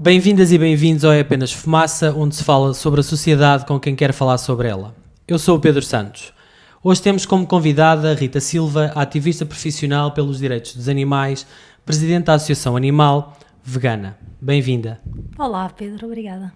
Bem-vindas e bem-vindos ao É Apenas Fumaça, onde se fala sobre a sociedade com quem quer falar sobre ela. Eu sou o Pedro Santos. Hoje temos como convidada Rita Silva, ativista profissional pelos direitos dos animais, presidente da Associação Animal Vegana. Bem-vinda. Olá, Pedro, obrigada.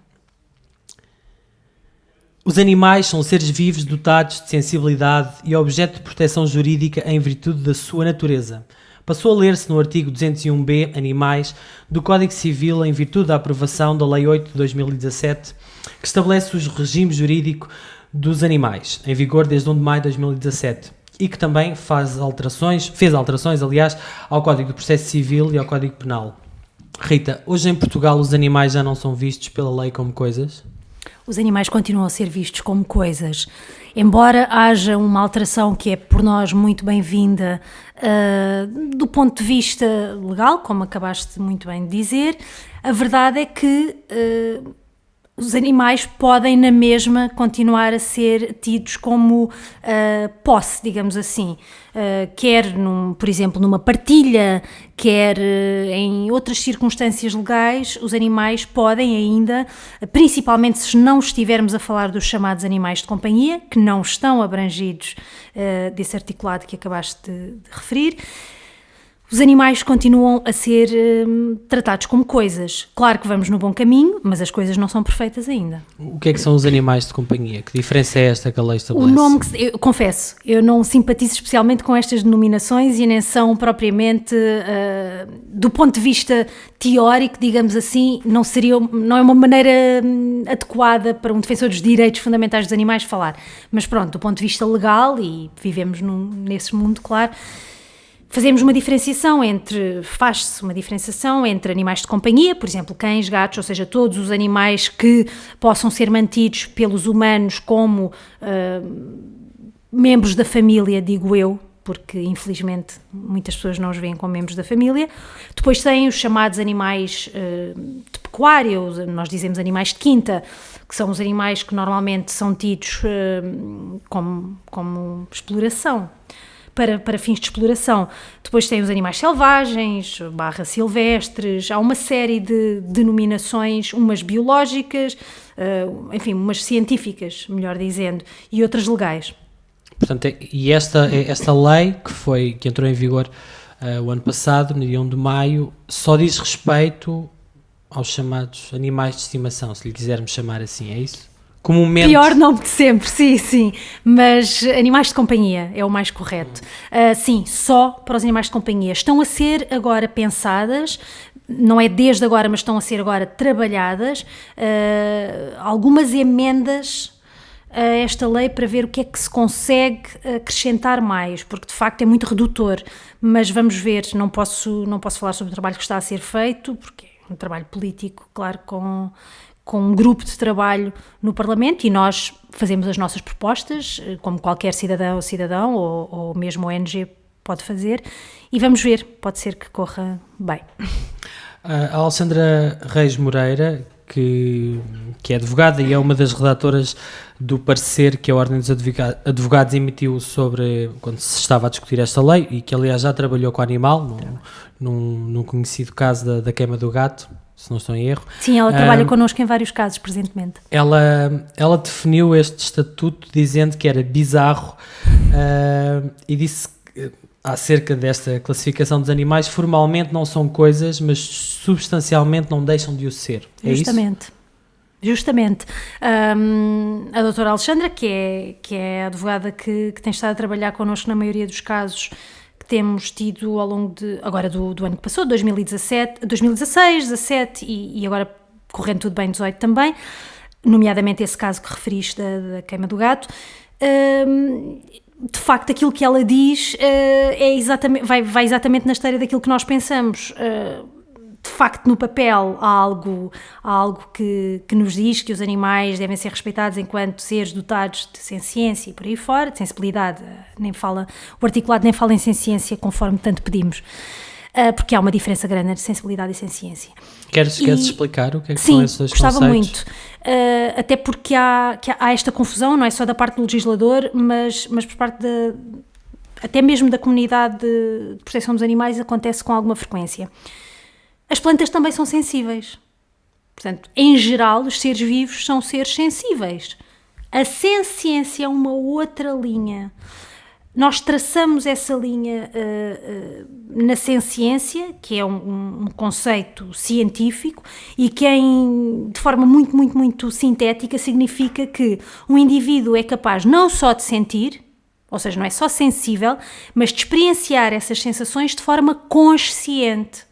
Os animais são seres vivos dotados de sensibilidade e objeto de proteção jurídica em virtude da sua natureza. Passou a ler-se no artigo 201b, Animais, do Código Civil em virtude da aprovação da Lei 8 de 2017, que estabelece o regime jurídico dos animais, em vigor desde 1 de maio de 2017, e que também fez alterações, ao Código do Processo Civil e ao Código Penal. Rita, hoje em Portugal os animais já não são vistos pela lei como coisas? Os animais continuam a ser vistos como coisas. Embora haja uma alteração que é por nós muito bem-vinda do ponto de vista legal, como acabaste muito bem de dizer, a verdade é que os animais podem na mesma continuar a ser tidos como posse, digamos assim, quer, por exemplo, numa partilha, quer em outras circunstâncias legais, os animais podem ainda, principalmente se não estivermos a falar dos chamados animais de companhia, que não estão abrangidos desse articulado que acabaste de referir, os animais continuam a ser tratados como coisas. Claro que vamos no bom caminho, mas as coisas não são perfeitas ainda. O que é que são os animais de companhia? Que diferença é esta que a lei estabelece? O nome, eu confesso, eu não simpatizo especialmente com estas denominações e nem são propriamente, do ponto de vista teórico, digamos assim, não é uma maneira adequada para um defensor dos direitos fundamentais dos animais falar. Mas pronto, do ponto de vista legal, e vivemos nesse mundo, claro, faz-se uma diferenciação entre animais de companhia, por exemplo, cães, gatos, ou seja, todos os animais que possam ser mantidos pelos humanos como membros da família, digo eu, porque infelizmente muitas pessoas não os veem como membros da família. Depois tem os chamados animais de pecuária, nós dizemos animais de quinta, que são os animais que normalmente são tidos como exploração. Para fins de exploração. Depois tem os animais selvagens, /silvestres, há uma série de denominações, umas biológicas, enfim, umas científicas, melhor dizendo, e outras legais. Portanto, e esta lei que entrou em vigor o ano passado, no dia 1 de maio, só diz respeito aos chamados animais de estimação, se lhe quisermos chamar assim, é isso? Comumente... Pior nome de sempre, sim, mas animais de companhia é o mais correto. Sim, só para os animais de companhia. Estão a ser agora pensadas, não é desde agora, mas estão a ser agora trabalhadas, algumas emendas a esta lei para ver o que é que se consegue acrescentar mais, porque de facto é muito redutor, mas vamos ver, não posso falar sobre o trabalho que está a ser feito, porque é um trabalho político, claro, com um grupo de trabalho no Parlamento, e nós fazemos as nossas propostas, como qualquer cidadão ou mesmo ONG pode fazer, e vamos ver, pode ser que corra bem. A Alexandra Reis Moreira, que é advogada e é uma das redatoras do parecer que a Ordem dos Advogados emitiu sobre quando se estava a discutir esta lei, e que aliás já trabalhou com o animal, num conhecido caso da queima do gato, se não estou em erro. Sim, ela trabalha connosco em vários casos, presentemente. Ela definiu este estatuto dizendo que era bizarro e disse que, acerca desta classificação dos animais, formalmente não são coisas, mas substancialmente não deixam de o ser. É Justamente. A doutora Alexandra, que é a advogada que tem estado a trabalhar connosco na maioria dos casos que temos tido ao longo do ano que passou, 2016, 17 e agora correndo tudo bem 18 também, nomeadamente esse caso que referiste da queima do gato. De facto, aquilo que ela diz vai exatamente na esteira daquilo que nós pensamos. De facto, no papel há algo que nos diz que os animais devem ser respeitados enquanto seres dotados de senciência e por aí fora, de sensibilidade, o articulado nem fala em senciência conforme tanto pedimos, porque há uma diferença grande entre sensibilidade e senciência. Queres explicar o que é que são esses dois conceitos? Sim, gostava muito, até porque há esta confusão, não é só da parte do legislador, mas por parte até mesmo da comunidade de proteção dos animais, acontece com alguma frequência. As plantas também são sensíveis. Portanto, em geral, os seres vivos são seres sensíveis. A senciência é uma outra linha. Nós traçamos essa linha na senciência, que é um conceito científico e que de forma muito, muito, muito sintética significa que um indivíduo é capaz não só de sentir, ou seja, não é só sensível, mas de experienciar essas sensações de forma consciente.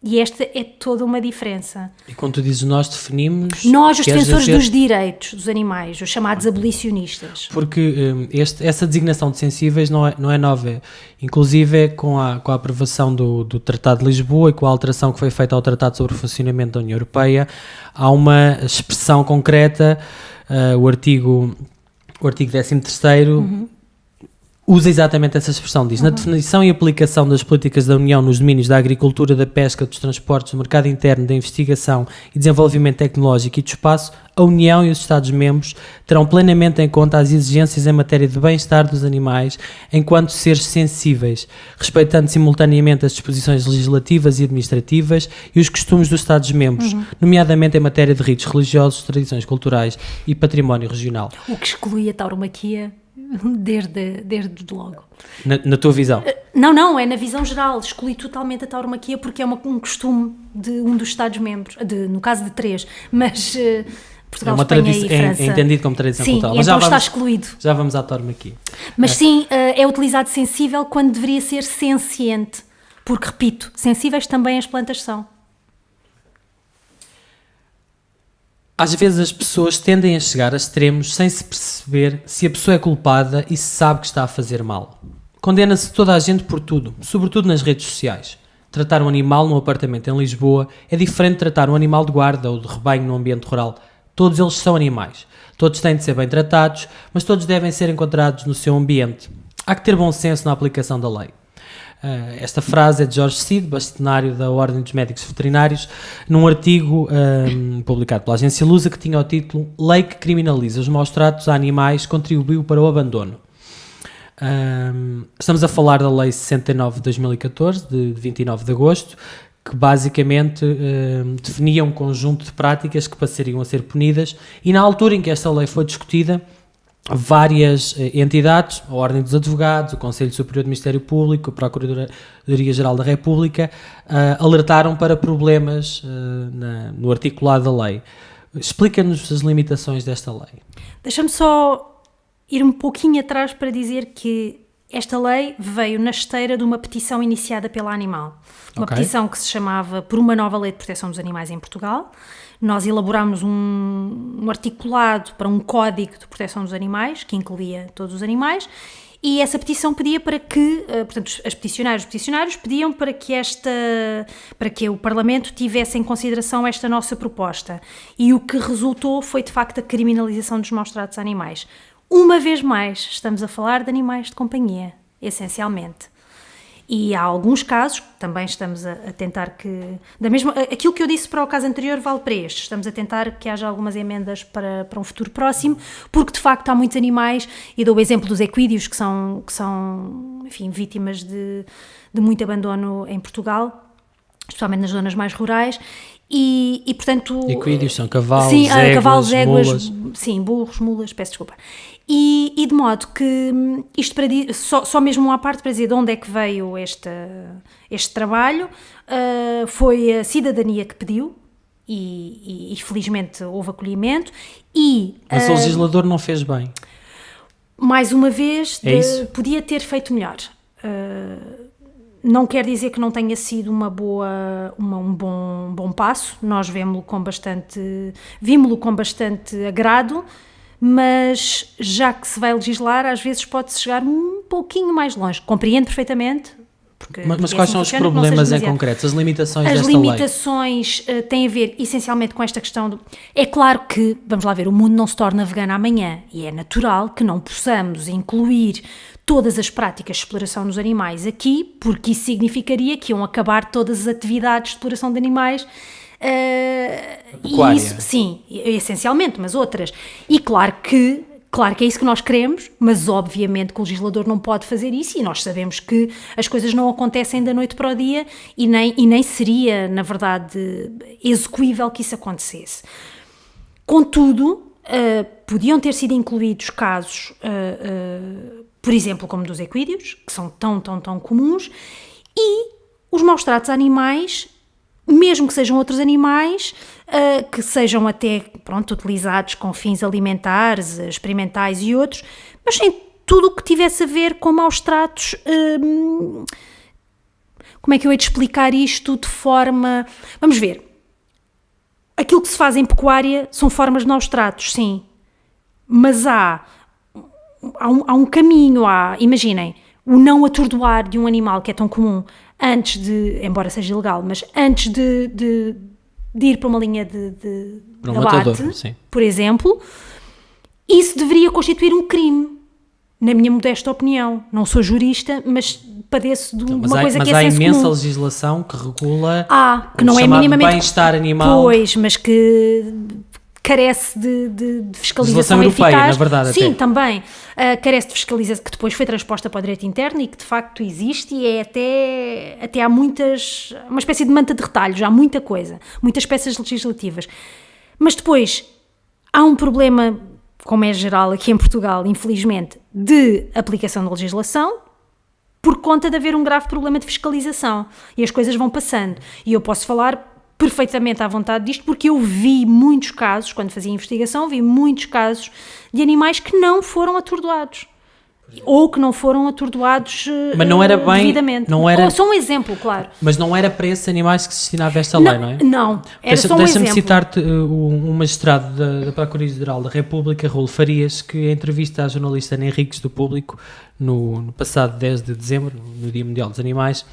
E esta é toda uma diferença. E quando tu dizes nós, definimos... Nós, os defensores dos direitos dos animais, os chamados abolicionistas. Porque essa designação de sensíveis não é nova. Inclusive, com a aprovação do Tratado de Lisboa e com a alteração que foi feita ao Tratado sobre o Funcionamento da União Europeia, há uma expressão concreta, o artigo 13º, usa exatamente essa expressão, diz, na definição e aplicação das políticas da União nos domínios da agricultura, da pesca, dos transportes, do mercado interno, da investigação e desenvolvimento tecnológico e do espaço, a União e os Estados-membros terão plenamente em conta as exigências em matéria de bem-estar dos animais enquanto seres sensíveis, respeitando simultaneamente as disposições legislativas e administrativas e os costumes dos Estados-membros, nomeadamente em matéria de ritos religiosos, tradições culturais e património regional. O que exclui a tauromaquia desde logo. Na tua visão? Não, é na visão geral. Exclui totalmente a tauromaquia porque é um costume de um dos Estados-membros, no caso de 3, mas Portugal, Espanha e França. É entendido como tradição cultural. Mas então está excluído. Já vamos à tauromaquia. Mas sim, é utilizado sensível quando deveria ser senciente, porque, repito, sensíveis também as plantas são. Às vezes as pessoas tendem a chegar a extremos sem se perceber se a pessoa é culpada e se sabe que está a fazer mal. Condena-se toda a gente por tudo, sobretudo nas redes sociais. Tratar um animal num apartamento em Lisboa é diferente de tratar um animal de guarda ou de rebanho num ambiente rural. Todos eles são animais. Todos têm de ser bem tratados, mas todos devem ser encontrados no seu ambiente. Há que ter bom senso na aplicação da lei. Esta frase é de Jorge Cid, bastonário da Ordem dos Médicos Veterinários, num artigo publicado pela agência Lusa que tinha o título Lei que criminaliza os maus tratos a animais contribuiu para o abandono. Estamos a falar da Lei 69 de 2014, de 29 de agosto, que basicamente definia um conjunto de práticas que passariam a ser punidas, e na altura em que esta lei foi discutida, várias entidades, a Ordem dos Advogados, o Conselho Superior do Ministério Público, a Procuradoria-Geral da República, alertaram para problemas no articulado da lei. Explica-nos as limitações desta lei. Deixa-me só ir um pouquinho atrás para dizer que esta lei veio na esteira de uma petição iniciada pela Animal. Uma petição que se chamava Por uma Nova Lei de Proteção dos Animais em Portugal. Nós elaborámos um articulado para um código de proteção dos animais, que incluía todos os animais, e essa petição pedia para que, portanto, os peticionários pediam para que o Parlamento tivesse em consideração esta nossa proposta. E o que resultou foi, de facto, a criminalização dos maus tratos a animais. Uma vez mais, estamos a falar de animais de companhia, essencialmente. E há alguns casos, também estamos a tentar que... aquilo que eu disse para o caso anterior vale para este. Estamos a tentar que haja algumas emendas para um futuro próximo, porque de facto há muitos animais, e dou o exemplo dos equídeos, que são enfim, vítimas de muito abandono em Portugal, especialmente nas zonas mais rurais, e portanto... Equídeos são cavalos, sim, éguas, cavalos, éguas, mulas. Sim, burros, mulas, peço desculpa. E de modo que, isto para só mesmo uma parte para dizer de onde é que veio este trabalho, foi a cidadania que pediu, e felizmente houve acolhimento. Mas o legislador não fez bem. Mais uma vez, isso? Podia ter feito melhor. Não quer dizer que não tenha sido um bom passo, nós vimos-lo com bastante agrado, mas já que se vai legislar, às vezes pode-se chegar um pouquinho mais longe. Compreendo perfeitamente. Mas quais são os problemas em concreto, as limitações desta lei? As limitações têm a ver essencialmente com esta questão É claro que, vamos lá ver, o mundo não se torna vegano amanhã, e é natural que não possamos incluir todas as práticas de exploração dos animais aqui, porque isso significaria que iam acabar todas as atividades de exploração de animais. E isso, sim, essencialmente, mas outras. E claro que Claro que é isso que nós queremos, mas obviamente que o legislador não pode fazer isso e nós sabemos que as coisas não acontecem da noite para o dia e nem seria, na verdade, execuível que isso acontecesse. Contudo, podiam ter sido incluídos casos, por exemplo, como dos equídeos, que são tão comuns, e os maus-tratos a animais, mesmo que sejam outros animais, que sejam até, utilizados com fins alimentares, experimentais e outros, mas sem tudo o que tivesse a ver com maus-tratos. Como é que eu hei de explicar isto de forma... Vamos ver. Aquilo que se faz em pecuária são formas de maus-tratos, sim. Mas há um caminho, imaginem, o não atordoar de um animal que é tão comum antes de, embora seja ilegal, mas antes de ir para uma linha de abate, por exemplo, isso deveria constituir um crime, na minha modesta opinião. Não sou jurista, mas padeço de uma coisa que é senso comum. Mas há imensa legislação que regula que não é minimamente bem-estar animal. Pois, mas que carece de fiscalização eficaz. Europeia, na verdade. Sim, também. Carece de fiscalização, que depois foi transposta para o direito interno e que de facto existe e até há uma espécie de manta de retalhos, há muita coisa, muitas peças legislativas. Mas depois há um problema, como é geral aqui em Portugal, infelizmente, de aplicação da legislação, por conta de haver um grave problema de fiscalização. E as coisas vão passando. E eu posso falar perfeitamente à vontade disto, porque eu vi muitos casos, quando fazia investigação, vi muitos casos de animais que não foram atordoados. Ou que não foram atordoados mas não era bem, devidamente. Não era, só um exemplo, claro. Mas não era para esses animais que se destinava esta lei, não é? Não, era só um exemplo. Deixa-me citar-te um magistrado da Procuradoria-Geral da República, Raul Farias, que em entrevista à jornalista Ana Henriques do Público, no passado 10 de dezembro, no Dia Mundial dos Animais,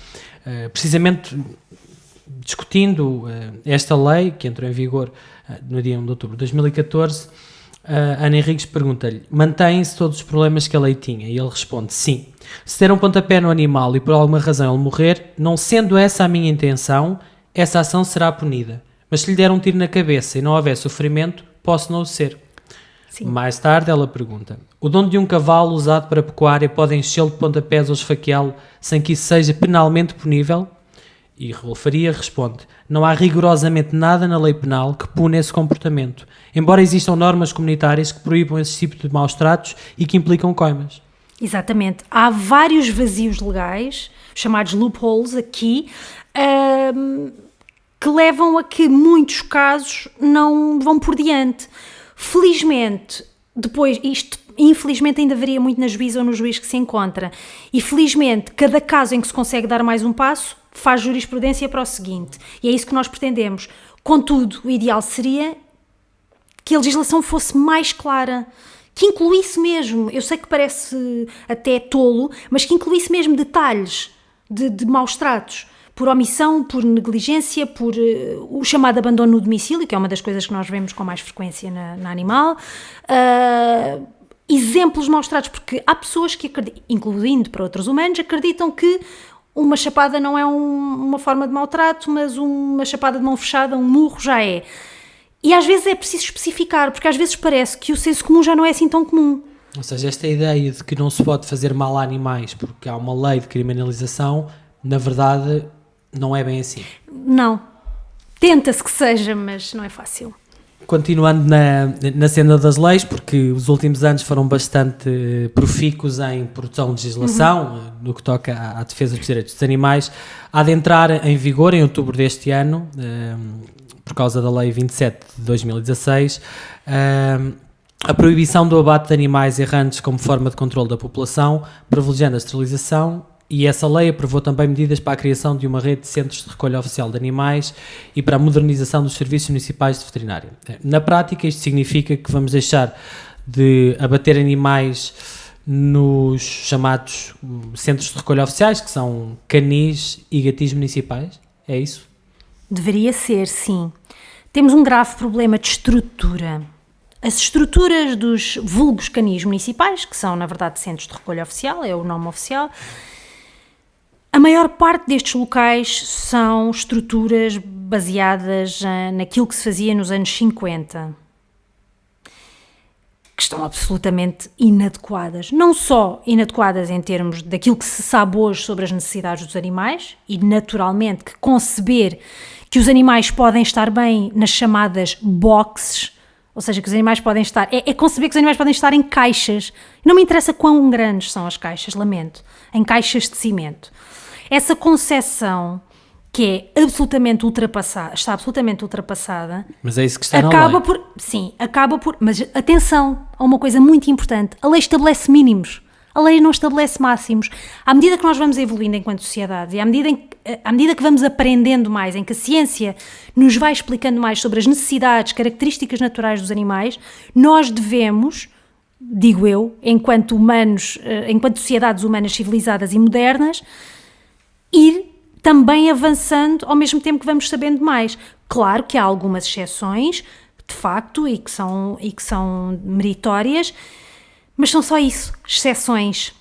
precisamente discutindo esta lei, que entrou em vigor no dia 1 de outubro de 2014, Ana Henriques pergunta-lhe: mantém-se todos os problemas que a lei tinha? E ele responde: sim. Se der um pontapé no animal e por alguma razão ele morrer, não sendo essa a minha intenção, essa ação será punida. Mas se lhe der um tiro na cabeça e não houver sofrimento, posso não o ser. Sim. Mais tarde ela pergunta: o dono de um cavalo usado para pecuária pode enchê-lo de pontapés ou esfaqueá-lo sem que isso seja penalmente punível? E Raul Faria responde: não há rigorosamente nada na lei penal que pune esse comportamento, embora existam normas comunitárias que proíbam esse tipo de maus-tratos e que implicam coimas. Exatamente. Há vários vazios legais, chamados loopholes aqui, que levam a que muitos casos não vão por diante. Felizmente, depois, isto infelizmente ainda varia muito na juíza ou no juiz que se encontra, e felizmente cada caso em que se consegue dar mais um passo faz jurisprudência para o seguinte, e é isso que nós pretendemos. Contudo, o ideal seria que a legislação fosse mais clara, que incluísse mesmo, eu sei que parece até tolo, mas que incluísse mesmo detalhes de maus-tratos, por omissão, por negligência, por o chamado abandono no domicílio, que é uma das coisas que nós vemos com mais frequência na animal, exemplos de maus-tratos, porque há pessoas que acreditam, incluindo para outros humanos, acreditam que uma chapada não é uma forma de maltrato, mas uma chapada de mão fechada, um murro já é. E às vezes é preciso especificar, porque às vezes parece que o senso comum já não é assim tão comum. Ou seja, esta ideia de que não se pode fazer mal a animais porque há uma lei de criminalização, na verdade, não é bem assim. Não. Tenta-se que seja, mas não é fácil. Continuando na senda das leis, porque os últimos anos foram bastante profícuos em produção de legislação, no que toca à defesa dos direitos dos animais, há de entrar em vigor em outubro deste ano, por causa da Lei 27 de 2016, a proibição do abate de animais errantes como forma de controle da população, privilegiando a esterilização. E essa lei aprovou também medidas para a criação de uma rede de centros de recolha oficial de animais e para a modernização dos serviços municipais de veterinária. Na prática, isto significa que vamos deixar de abater animais nos chamados centros de recolha oficiais, que são canis e gatis municipais. É isso? Deveria ser, sim. Temos um grave problema de estrutura. As estruturas dos vulgos canis municipais, que são, na verdade, centros de recolha oficial, é o nome oficial. A maior parte destes locais são estruturas baseadas naquilo que se fazia nos anos 50. que estão absolutamente inadequadas. Não só inadequadas em termos daquilo que se sabe hoje sobre as necessidades dos animais, e naturalmente que conceber que os animais podem estar bem nas chamadas boxes, ou seja, que os animais podem estar... É conceber que os animais podem estar em caixas. Não me interessa quão grandes são as caixas, lamento. Em caixas de cimento. Essa concepção que é absolutamente ultrapassada, está absolutamente ultrapassada... Mas é isso que está na lei. Sim, acaba por... Mas atenção a uma coisa muito importante. A lei estabelece mínimos. A lei não estabelece máximos. À medida que nós vamos evoluindo enquanto sociedade e à medida que vamos aprendendo mais, em que a ciência nos vai explicando mais sobre as necessidades, características naturais dos animais, nós devemos, digo eu, enquanto humanos, enquanto sociedades humanas civilizadas e modernas, ir também avançando ao mesmo tempo que vamos sabendo mais. Claro que há algumas exceções, de facto, e que são meritórias, mas são só isso, exceções.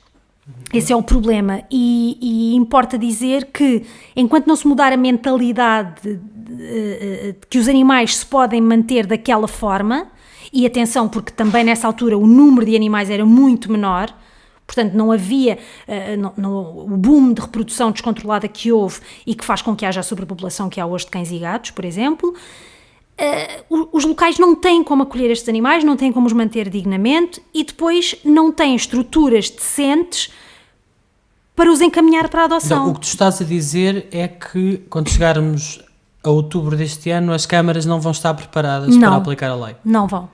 Esse é o problema e importa dizer que enquanto não se mudar a mentalidade de que os animais se podem manter daquela forma, e atenção porque também nessa altura o número de animais era muito menor, portanto não havia o boom de reprodução descontrolada que houve e que faz com que haja a sobrepopulação que há hoje de cães e gatos, por exemplo. Os locais não têm como acolher estes animais, não têm como os manter dignamente e depois não têm estruturas decentes para os encaminhar para a adoção. Então, o que tu estás a dizer é que quando chegarmos a outubro deste ano as câmaras não vão estar preparadas para aplicar a lei. Não vão.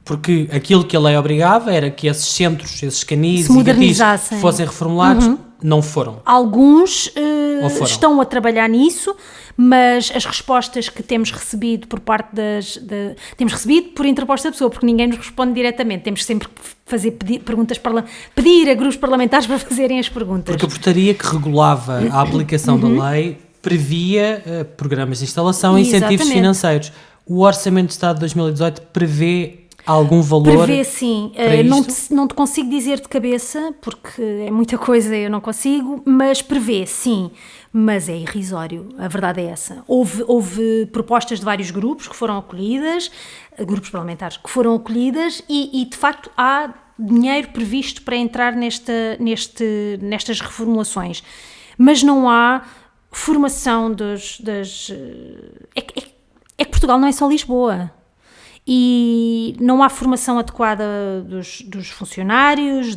Porque aquilo que a lei obrigava era que esses centros, esses canis se e gatis fossem reformulados, não foram. Alguns estão a trabalhar nisso, mas as respostas que temos recebido por parte temos recebido por interposta da pessoa, porque ninguém nos responde diretamente, temos sempre que fazer pedir a grupos parlamentares para fazerem as perguntas. Porque a portaria que regulava a aplicação da lei previa programas de instalação e incentivos financeiros. O Orçamento de Estado de 2018 prevê algum valor? Prevê sim, não te consigo dizer de cabeça, porque é muita coisa e eu não consigo, mas prevê sim, mas é irrisório, a verdade é essa. Houve propostas de vários grupos que foram acolhidas, grupos parlamentares que foram acolhidas e de facto há dinheiro previsto para entrar nestas reformulações, mas não há formação é que Portugal não é só Lisboa. E não há formação adequada dos funcionários,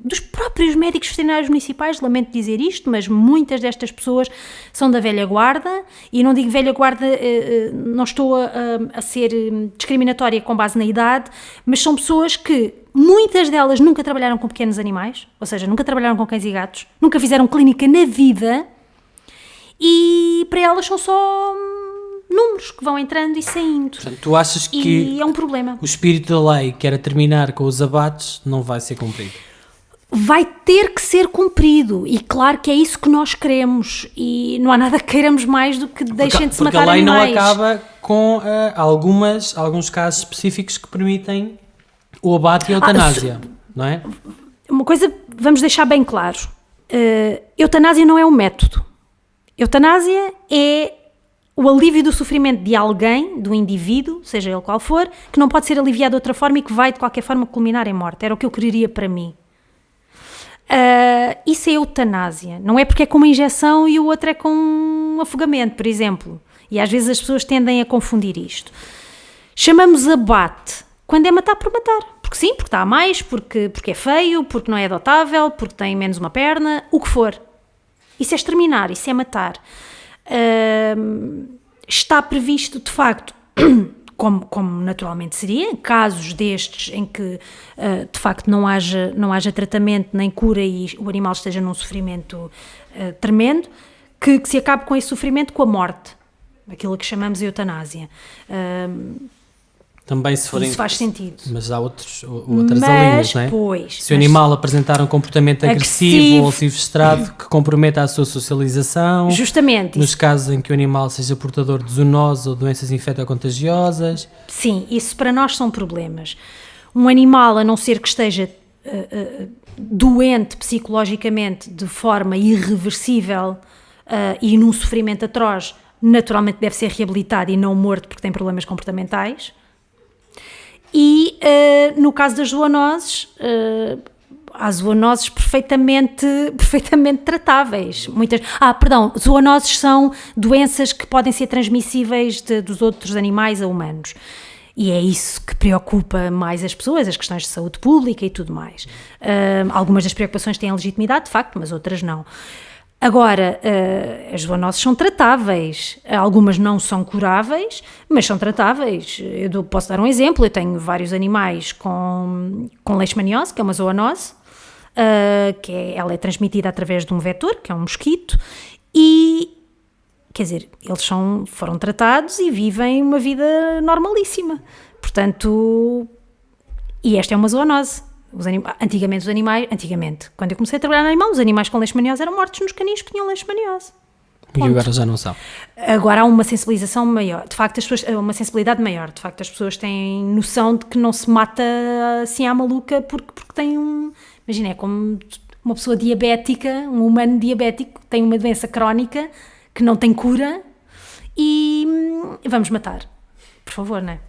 dos próprios médicos veterinários municipais, lamento dizer isto, mas muitas destas pessoas são da velha guarda, e não digo velha guarda, não estou a ser discriminatória com base na idade, mas são pessoas que, muitas delas nunca trabalharam com pequenos animais, ou seja, nunca trabalharam com cães e gatos, nunca fizeram clínica na vida, e para elas são só números que vão entrando e saindo. Portanto, tu achas que é um problema. O espírito da lei, que era terminar com os abates, não vai ser cumprido? Vai ter que ser cumprido, e claro que é isso que nós queremos, e não há nada que queiramos mais do que deixem de se matar animais. Porque a lei não acaba com alguns casos específicos que permitem o abate e a eutanásia, não é? Uma coisa, vamos deixar bem claro, eutanásia não é um método. Eutanásia é o alívio do sofrimento de alguém, do indivíduo, seja ele qual for, que não pode ser aliviado de outra forma e que vai de qualquer forma culminar em morte. Era o que eu quereria para mim. Isso é eutanásia. Não é porque é com uma injeção e o outro é com um afogamento, por exemplo. E às vezes as pessoas tendem a confundir isto. Chamamos abate quando é matar por matar. Porque sim, porque está a mais, porque é feio, porque não é adotável, porque tem menos uma perna, o que for. Isso é exterminar, isso é matar. Está previsto, de facto, como naturalmente seria, casos destes em que, de facto, não haja tratamento nem cura e o animal esteja num sofrimento tremendo, que se acabe com esse sofrimento com a morte, aquilo que chamamos de eutanásia. Também se forem... Isso faz sentido. Mas há outras linhas, não é? Pois, se o animal apresentar um comportamento agressivo ou silvestrado que comprometa a sua socialização. Justamente. Nos casos em que o animal seja portador de zoonose ou doenças infectocontagiosas. Sim, isso para nós são problemas. Um animal, a não ser que esteja doente psicologicamente de forma irreversível e num sofrimento atroz, naturalmente deve ser reabilitado e não morto porque tem problemas comportamentais. E no caso das zoonoses, há zoonoses perfeitamente tratáveis. Zoonoses são doenças que podem ser transmissíveis dos outros animais a humanos. E é isso que preocupa mais as pessoas, as questões de saúde pública e tudo mais. Algumas das preocupações têm legitimidade, de facto, mas outras não. Agora, as zoonoses são tratáveis, algumas não são curáveis, mas são tratáveis. Eu posso dar um exemplo, eu tenho vários animais com leishmaniose, que é uma zoonose, ela é transmitida através de um vetor, que é um mosquito, e quer dizer, eles foram tratados e vivem uma vida normalíssima. Portanto, e esta é uma zoonose. Antigamente, quando eu comecei a trabalhar no animal, os animais com leishmaniose eram mortos nos canis que tinham leishmaniose. E agora já não são. Agora há uma sensibilização maior. De facto, uma sensibilidade maior. De facto, as pessoas têm noção de que não se mata assim à maluca porque tem Imagina, é como uma pessoa diabética, um humano diabético, tem uma doença crónica que não tem cura e vamos matar. Por favor, não é?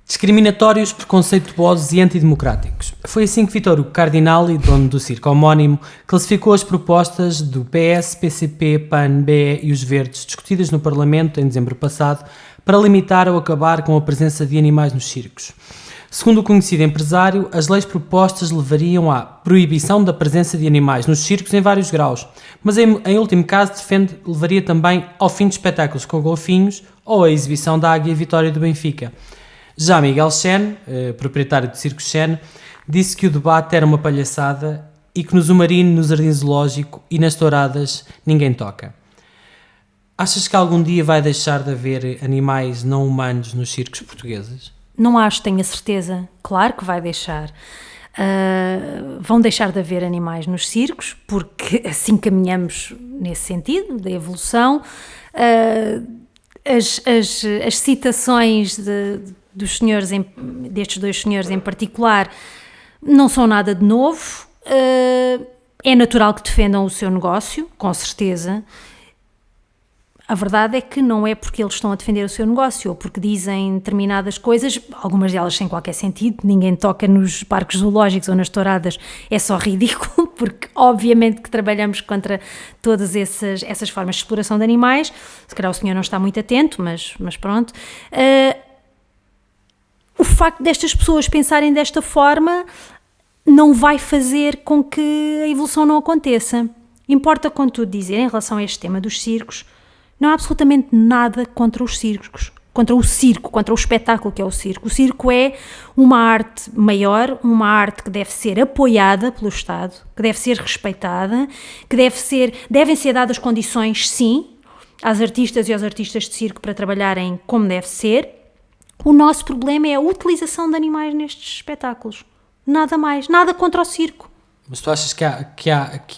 Discriminatórios, preconceituosos e antidemocráticos. Foi assim que Vítor Hugo Cardinali, dono do circo homónimo, classificou as propostas do PS, PCP, PAN, BE e os Verdes, discutidas no Parlamento em dezembro passado, para limitar ou acabar com a presença de animais nos circos. Segundo o conhecido empresário, as leis propostas levariam à proibição da presença de animais nos circos em vários graus, mas em último caso defende levaria também ao fim de espetáculos com golfinhos ou à exibição da Águia Vitória do Benfica. Já Miguel Chen, proprietário do Circo Chen, disse que o debate era uma palhaçada e que no Zumarino, no Jardim Zoológico e nas touradas ninguém toca. Achas que algum dia vai deixar de haver animais não humanos nos circos portugueses? Não acho, tenho a certeza. Claro que vai deixar. Vão deixar de haver animais nos circos, porque assim caminhamos nesse sentido, da evolução. As citações destes dois senhores em particular não são nada de novo. É natural que defendam o seu negócio, com certeza. A verdade é que não é porque eles estão a defender o seu negócio ou porque dizem determinadas coisas, algumas delas sem qualquer sentido, ninguém toca nos parques zoológicos ou nas touradas, é só ridículo, porque obviamente que trabalhamos contra todas essas formas de exploração de animais. Se calhar o senhor não está muito atento, mas pronto. O facto destas pessoas pensarem desta forma não vai fazer com que a evolução não aconteça. Importa, contudo, dizer, em relação a este tema dos circos, não há absolutamente nada contra os circos, contra o circo, contra o espetáculo que é o circo. O circo é uma arte maior, uma arte que deve ser apoiada pelo Estado, que deve ser respeitada, que devem ser dadas condições, sim, às artistas e aos artistas de circo para trabalharem como deve ser. O nosso problema é a utilização de animais nestes espetáculos. Nada mais, nada contra o circo. Mas tu achas que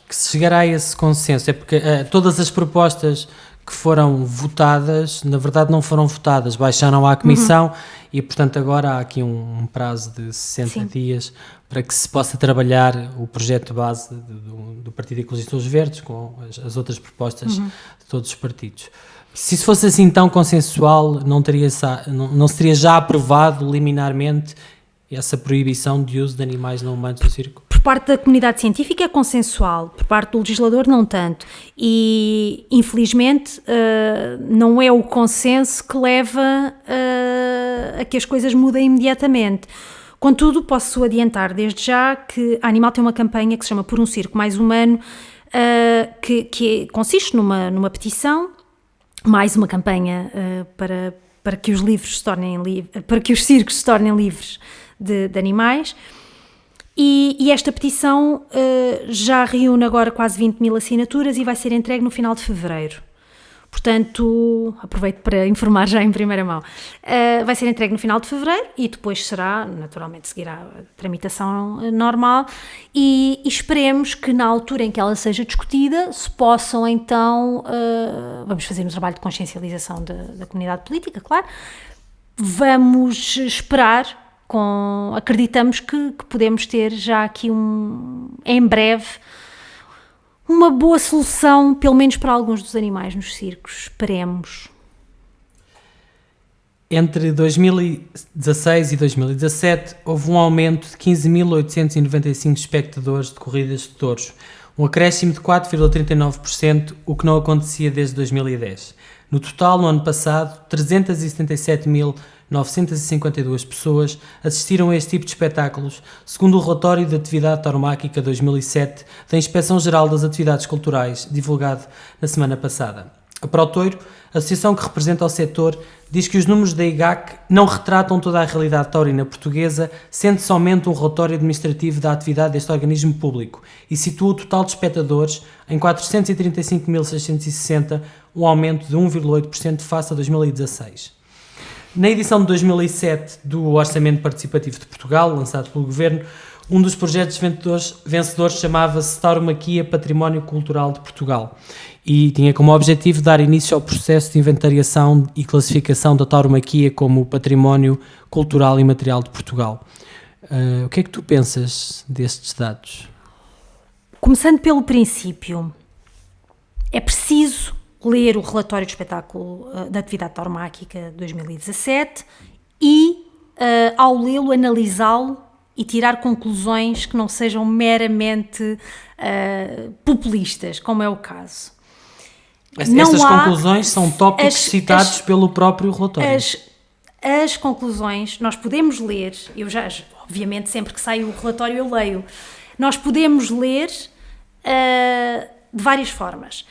se chegará a esse consenso? É porque todas as propostas que foram votadas, na verdade não foram votadas, baixaram à Comissão e, portanto, agora há aqui um prazo de 60 Sim. dias para que se possa trabalhar o projeto base do Partido Ecologista dos Verdes com as outras propostas de todos os partidos. Se isso fosse assim tão consensual, não se teria já aprovado liminarmente essa proibição de uso de animais não humanos no circo? Por parte da comunidade científica é consensual, por parte do legislador não tanto, e infelizmente não é o consenso que leva a que as coisas mudem imediatamente. Contudo, posso adiantar desde já que a Animal tem uma campanha que se chama Por um Circo Mais Humano, que consiste numa petição, mais uma campanha para que os livros se tornem para que os circos se tornem livres de animais. E esta petição já reúne agora quase 20 mil assinaturas e vai ser entregue no final de fevereiro. Portanto, aproveito para informar já em primeira mão. Vai ser entregue no final de fevereiro e depois naturalmente seguirá a tramitação normal e esperemos que na altura em que ela seja discutida se possam então, vamos fazer um trabalho de consciencialização da comunidade política, claro, vamos esperar, acreditamos que podemos ter já aqui em breve uma boa solução, pelo menos para alguns dos animais nos circos, esperemos. Entre 2016 e 2017 houve um aumento de 15.895 espectadores de corridas de touros, um acréscimo de 4,39%, o que não acontecia desde 2010. No total, no ano passado, 377.952 pessoas assistiram a este tipo de espetáculos, segundo o relatório de atividade tauromáquica 2007 da Inspeção-Geral das Atividades Culturais, divulgado na semana passada. A Protoiro, a associação que representa o setor, diz que os números da IGAC não retratam toda a realidade taurina portuguesa, sendo somente um relatório administrativo da atividade deste organismo público, e situa o total de espectadores em 435.660, um aumento de 1,8% face a 2016. Na edição de 2007 do Orçamento Participativo de Portugal, lançado pelo Governo, um dos projetos vencedores chamava-se Tauromaquia Património Cultural de Portugal e tinha como objetivo dar início ao processo de inventariação e classificação da tauromaquia como património cultural e material de Portugal. O que é que tu pensas destes dados? Começando pelo princípio, é preciso ler o relatório de espetáculo da atividade tauromáquica 2017 e, ao lê-lo, analisá-lo e tirar conclusões que não sejam meramente populistas, como é o caso. Estas conclusões são tópicos citados pelo próprio relatório. As conclusões, nós podemos ler, obviamente sempre que sai o relatório eu leio, nós podemos ler de várias formas.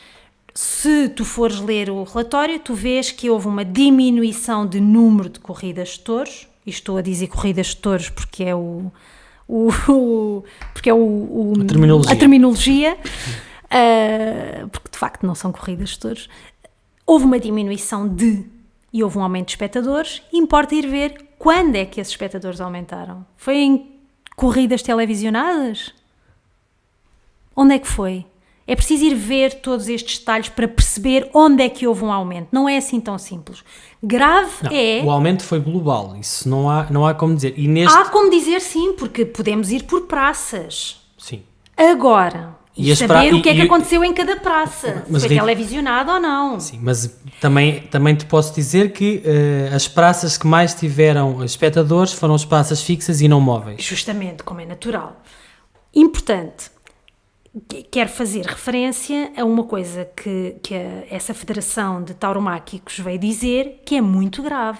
Se tu fores ler o relatório, tu vês que houve uma diminuição de número de corridas de touros, e estou a dizer corridas de touros porque é a terminologia, porque de facto não são corridas de touros. Houve uma diminuição e houve um aumento de espectadores. Importa ir ver quando é que esses espectadores aumentaram. Foi em corridas televisionadas? Onde é que foi? É preciso ir ver todos estes detalhes para perceber onde é que houve um aumento. Não é assim tão simples. Grave é... O aumento foi global, isso não há como dizer. Há como dizer sim, porque podemos ir por praças. Sim. Agora, saber o que é que aconteceu em cada praça. Foi televisionado ou não. Sim, mas também te posso dizer que as praças que mais tiveram espectadores foram as praças fixas e não móveis. Justamente, como é natural. Importante. Quero fazer referência a uma coisa que essa Federação de Tauromáquicos veio dizer, que é muito grave.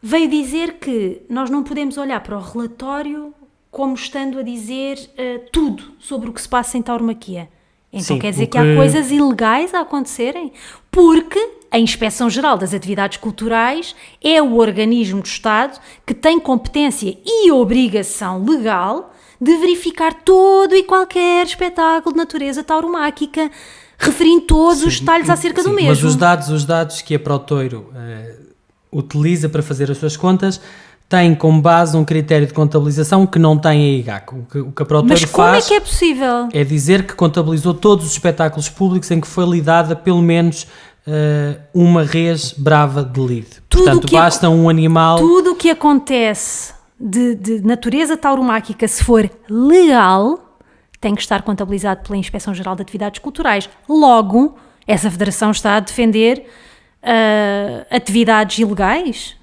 Veio dizer que nós não podemos olhar para o relatório como estando a dizer tudo sobre o que se passa em tauromaquia. Então sim, quer dizer que há coisas ilegais a acontecerem? Porque a Inspeção-Geral das Atividades Culturais é o organismo do Estado que tem competência e obrigação legal de verificar todo e qualquer espetáculo de natureza tauromáquica, referindo todos os detalhes acerca do mesmo. Mas os dados que a Protoiro utiliza para fazer as suas contas têm como base um critério de contabilização que não tem a IGAC. O que a Protoiro faz... Mas como é que é possível? É dizer que contabilizou todos os espetáculos públicos em que foi lidada pelo menos uma res brava de lide. Portanto, basta um animal... Tudo o que acontece de natureza tauromáquica, se for legal, tem que estar contabilizado pela Inspeção-Geral de Atividades Culturais. Logo, essa federação está a defender atividades ilegais?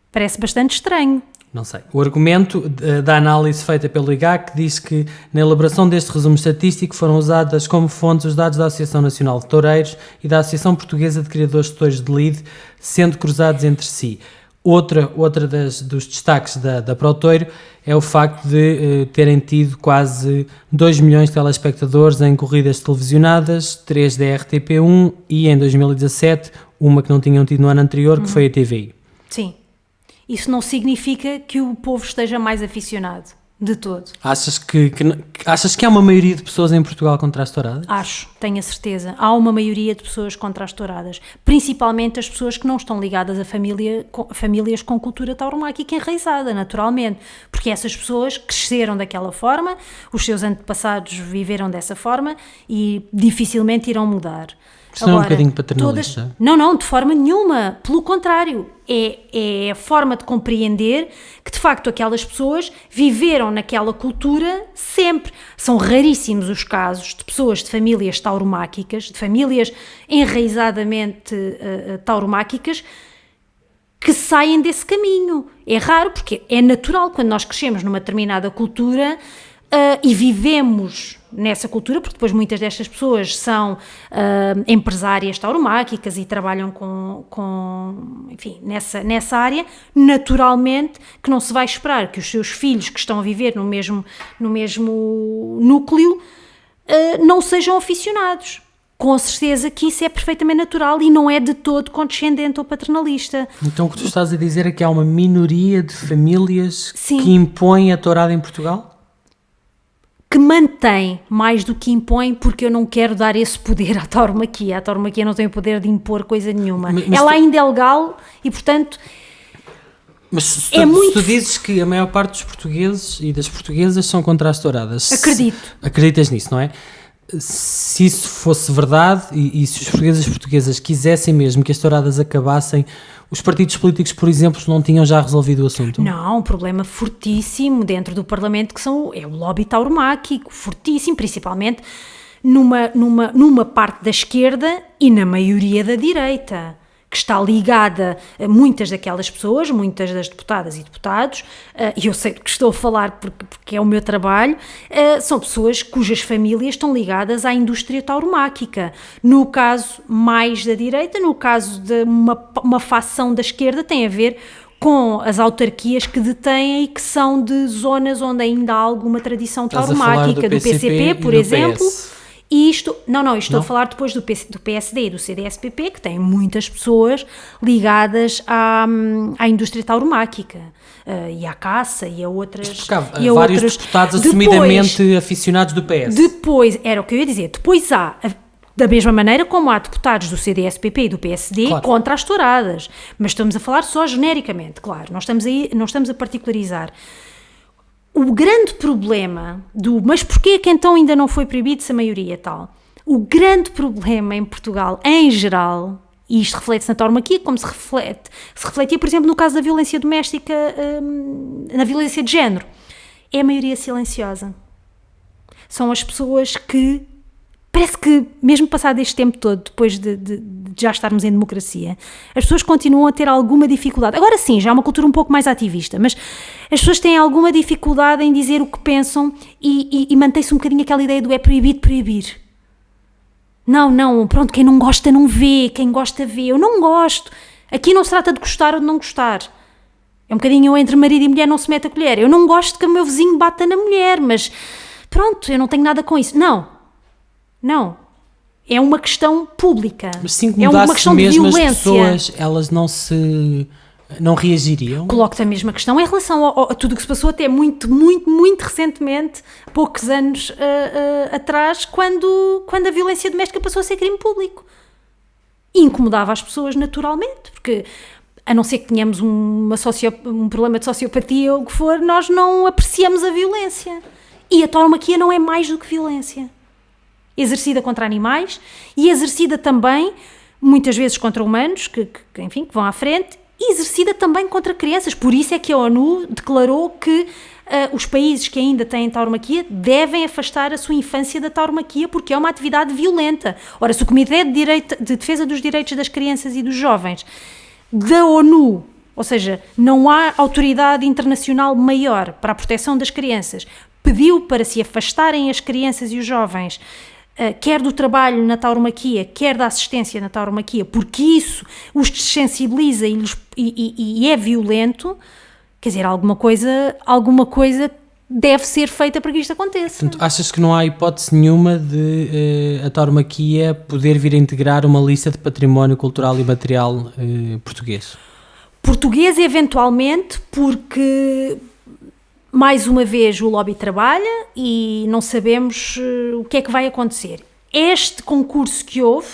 Parece bastante estranho. Não sei. O argumento da análise feita pelo IGAC diz que na elaboração deste resumo estatístico foram usadas como fontes os dados da Associação Nacional de Toureiros e da Associação Portuguesa de Criadores de Touros de Lide, sendo cruzados entre si. Outra dos destaques da Protoiro é o facto de terem tido quase 2 milhões de telespectadores em corridas televisionadas, 3 da RTP1 e em 2017 uma que não tinham tido no ano anterior, que foi a TVI. Sim. Isso não significa que o povo esteja mais aficionado, de todo. Achas que há uma maioria de pessoas em Portugal contra as touradas? Acho, tenho a certeza. Há uma maioria de pessoas contra as touradas. Principalmente as pessoas que não estão ligadas a famílias com cultura tauromáquica enraizada, naturalmente. Porque essas pessoas cresceram daquela forma, os seus antepassados viveram dessa forma e dificilmente irão mudar. Isto não é um bocadinho paternalista? Não, de forma nenhuma. Pelo contrário, é a forma de compreender que, de facto, aquelas pessoas viveram naquela cultura sempre. São raríssimos os casos de pessoas de famílias tauromáquicas, de famílias enraizadamente tauromáquicas, que saem desse caminho. É raro, porque é natural quando nós crescemos numa determinada cultura e vivemos nessa cultura, porque depois muitas destas pessoas são empresárias tauromáquicas e trabalham enfim, nessa área, naturalmente que não se vai esperar que os seus filhos que estão a viver no mesmo núcleo não sejam aficionados. Com certeza que isso é perfeitamente natural e não é de todo condescendente ou paternalista. Então o que tu estás a dizer é que há uma minoria de famílias Sim. que impõem a tourada em Portugal? Que mantém mais do que impõe, porque eu não quero dar esse poder à tauromaquia. A tauromaquia não tem o poder de impor coisa nenhuma. Ela ainda é legal e, portanto... Mas se tu dizes que a maior parte dos portugueses e das portuguesas são contra as touradas... Acredito. Acreditas nisso, não é? Se isso fosse verdade e se os portugueses e as portuguesas quisessem mesmo que as touradas acabassem, os partidos políticos, por exemplo, não tinham já resolvido o assunto? Não, um problema fortíssimo dentro do Parlamento é o lobby tauromáquico, fortíssimo, principalmente numa parte da esquerda e na maioria da direita, que está ligada a muitas daquelas pessoas, muitas das deputadas e deputados, e eu sei do que estou a falar porque é o meu trabalho, são pessoas cujas famílias estão ligadas à indústria tauromáquica. No caso mais da direita, no caso de uma facção da esquerda, tem a ver com as autarquias que detêm e que são de zonas onde ainda há alguma tradição tauromáquica, do PCP, por exemplo. E estou a falar depois do PSD e do CDS-PP, que têm muitas pessoas ligadas à indústria tauromáquica, e à caça, e a outras... Há vários deputados assumidamente aficionados do PS. Depois, era o que eu ia dizer, depois há, da mesma maneira como há deputados do CDS-PP e do PSD, claro, contra as touradas, mas estamos a falar só genericamente, claro, não estamos a particularizar. O grande problema mas porquê é que então ainda não foi proibido se a maioria tal? O grande problema em Portugal, em geral, e isto reflete-se na tauromaquia, como se refletia, por exemplo, no caso da violência doméstica, na violência de género, é a maioria silenciosa. São as pessoas que, parece que, mesmo passado este tempo todo, depois de já estarmos em democracia, as pessoas continuam a ter alguma dificuldade. Agora sim, já é uma cultura um pouco mais ativista, mas as pessoas têm alguma dificuldade em dizer o que pensam e mantém-se um bocadinho aquela ideia do é proibido proibir. Não, pronto, quem não gosta não vê, quem gosta vê. Eu não gosto. Aqui não se trata de gostar ou de não gostar. É um bocadinho entre marido e mulher não se mete a colher. Eu não gosto que o meu vizinho bata na mulher, mas pronto, eu não tenho nada com isso. Não. É uma questão pública. Mas se é uma questão de violência. As pessoas, elas não reagiriam? Coloco-te a mesma questão em relação a tudo o que se passou até muito, muito, muito recentemente, poucos anos atrás, quando a violência doméstica passou a ser crime público. E incomodava as pessoas naturalmente, porque a não ser que tenhamos um problema de sociopatia ou o que for, nós não apreciamos a violência. E a tauromaquia não é mais do que violência. Exercida contra animais e exercida também, muitas vezes contra humanos, que vão à frente, e exercida também contra crianças. Por isso é que a ONU declarou que os países que ainda têm tauromaquia devem afastar a sua infância da tauromaquia porque é uma atividade violenta. Ora, se o Comitê de Defesa dos Direitos das Crianças e dos Jovens da ONU, ou seja, não há autoridade internacional maior para a proteção das crianças, pediu para se afastarem as crianças e os jovens, quer do trabalho na tauromaquia, quer da assistência na tauromaquia, porque isso os desensibiliza e é violento, quer dizer, alguma coisa deve ser feita para que isto aconteça. Portanto, achas que não há hipótese nenhuma de a tauromaquia poder vir a integrar uma lista de património cultural e material português? Português, eventualmente, porque... Mais uma vez o lobby trabalha e não sabemos o que é que vai acontecer. Este concurso que houve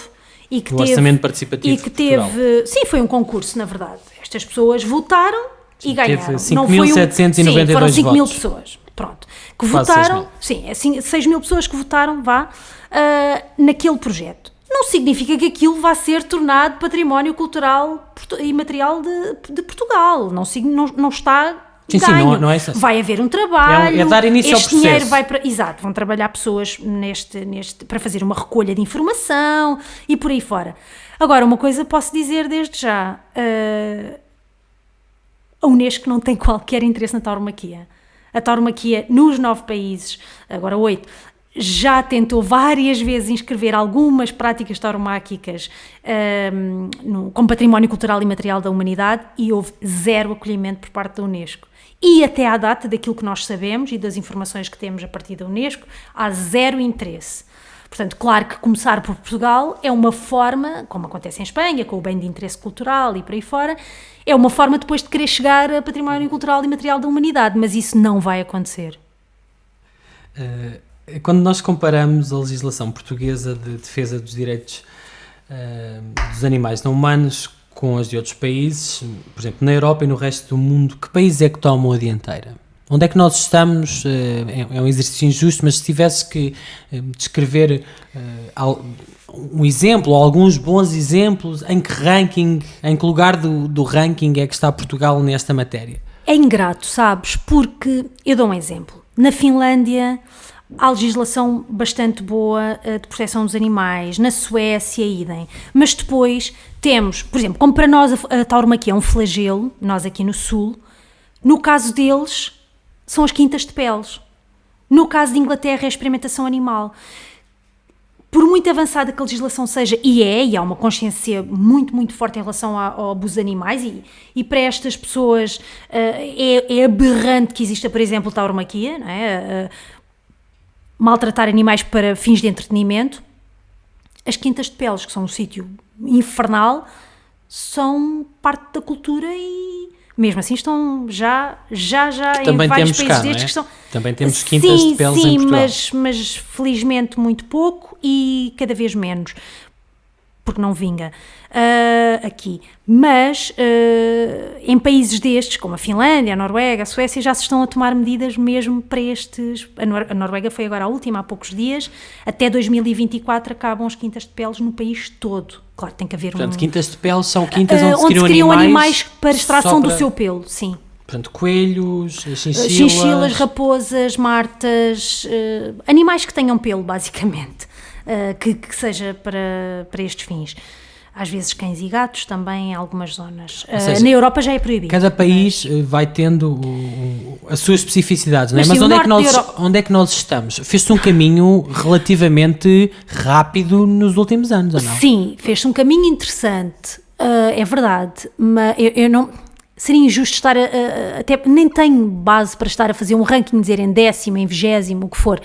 e que teve... Orçamento Participativo de Portugal. Sim, foi um concurso, na verdade. Estas pessoas votaram e ganharam. Teve 5.792 foram 5 mil votos. Pessoas, pronto. Que votaram, 6 mil pessoas que votaram, naquele projeto. Não significa que aquilo vá ser tornado património cultural e material de Portugal. Não está... Sim, não é isso. Vai haver um trabalho, é dar início ao processo. Dinheiro vai para... Exato, vão trabalhar pessoas para fazer uma recolha de informação e por aí fora. Agora, uma coisa posso dizer desde já, A Unesco não tem qualquer interesse na tauromaquia. A tauromaquia, nos 9 países, agora 8, já tentou várias vezes inscrever algumas práticas tauromáquicas como património cultural e material da humanidade e houve zero acolhimento por parte da Unesco. E até à data, daquilo que nós sabemos e das informações que temos a partir da Unesco, há zero interesse. Portanto, claro que começar por Portugal é uma forma, como acontece em Espanha, com o bem de interesse cultural e por aí fora, é uma forma depois de querer chegar a património cultural e material da humanidade, mas isso não vai acontecer. Quando nós comparamos a legislação portuguesa de defesa dos direitos dos animais não humanos com as de outros países, por exemplo, na Europa e no resto do mundo, que países é que tomam a dianteira? Onde é que nós estamos? É um exercício injusto, mas se tivesse que descrever um exemplo ou alguns bons exemplos, em que lugar do ranking é que está Portugal nesta matéria? É ingrato, sabes? Porque, eu dou um exemplo. Na Finlândia há legislação bastante boa de proteção dos animais, na Suécia, idem. Mas depois temos, por exemplo, como para nós a tauromaquia é um flagelo, nós aqui no Sul, no caso deles são as quintas de peles. No caso de Inglaterra é a experimentação animal. Por muito avançada que a legislação seja, e há uma consciência muito, muito forte em relação ao abuso de animais, e para estas pessoas é aberrante que exista, por exemplo, tauromaquia, não é? Maltratar animais para fins de entretenimento. As quintas de peles, que são um sítio infernal, são parte da cultura e mesmo assim estão já em vários países cá, destes que estão... Também temos quintas de peles em Portugal. mas felizmente muito pouco e cada vez menos, porque não vinga aqui. Mas em países destes, como a Finlândia, a Noruega, a Suécia, já se estão a tomar medidas mesmo para estes... A Noruega foi agora a última, há poucos dias. Até 2024 acabam as quintas de peles no país todo. Claro, tem que haver Portanto, quintas de peles são quintas onde se criam animais para extração do seu pelo, sim. Portanto, coelhos, chinchilas, raposas, martas, animais que tenham pelo, basicamente, que seja para estes fins. Às vezes cães e gatos também em algumas zonas. Seja, na Europa já é proibido. Cada país vai tendo as suas especificidades, não é? Mas onde é que nós estamos? Fez-se um caminho relativamente rápido nos últimos anos, ou não? Sim, fez-se um caminho interessante, é verdade, mas eu não... Seria injusto estar até nem tenho base para estar a fazer um ranking, dizer em 10º, em 20º, o que for,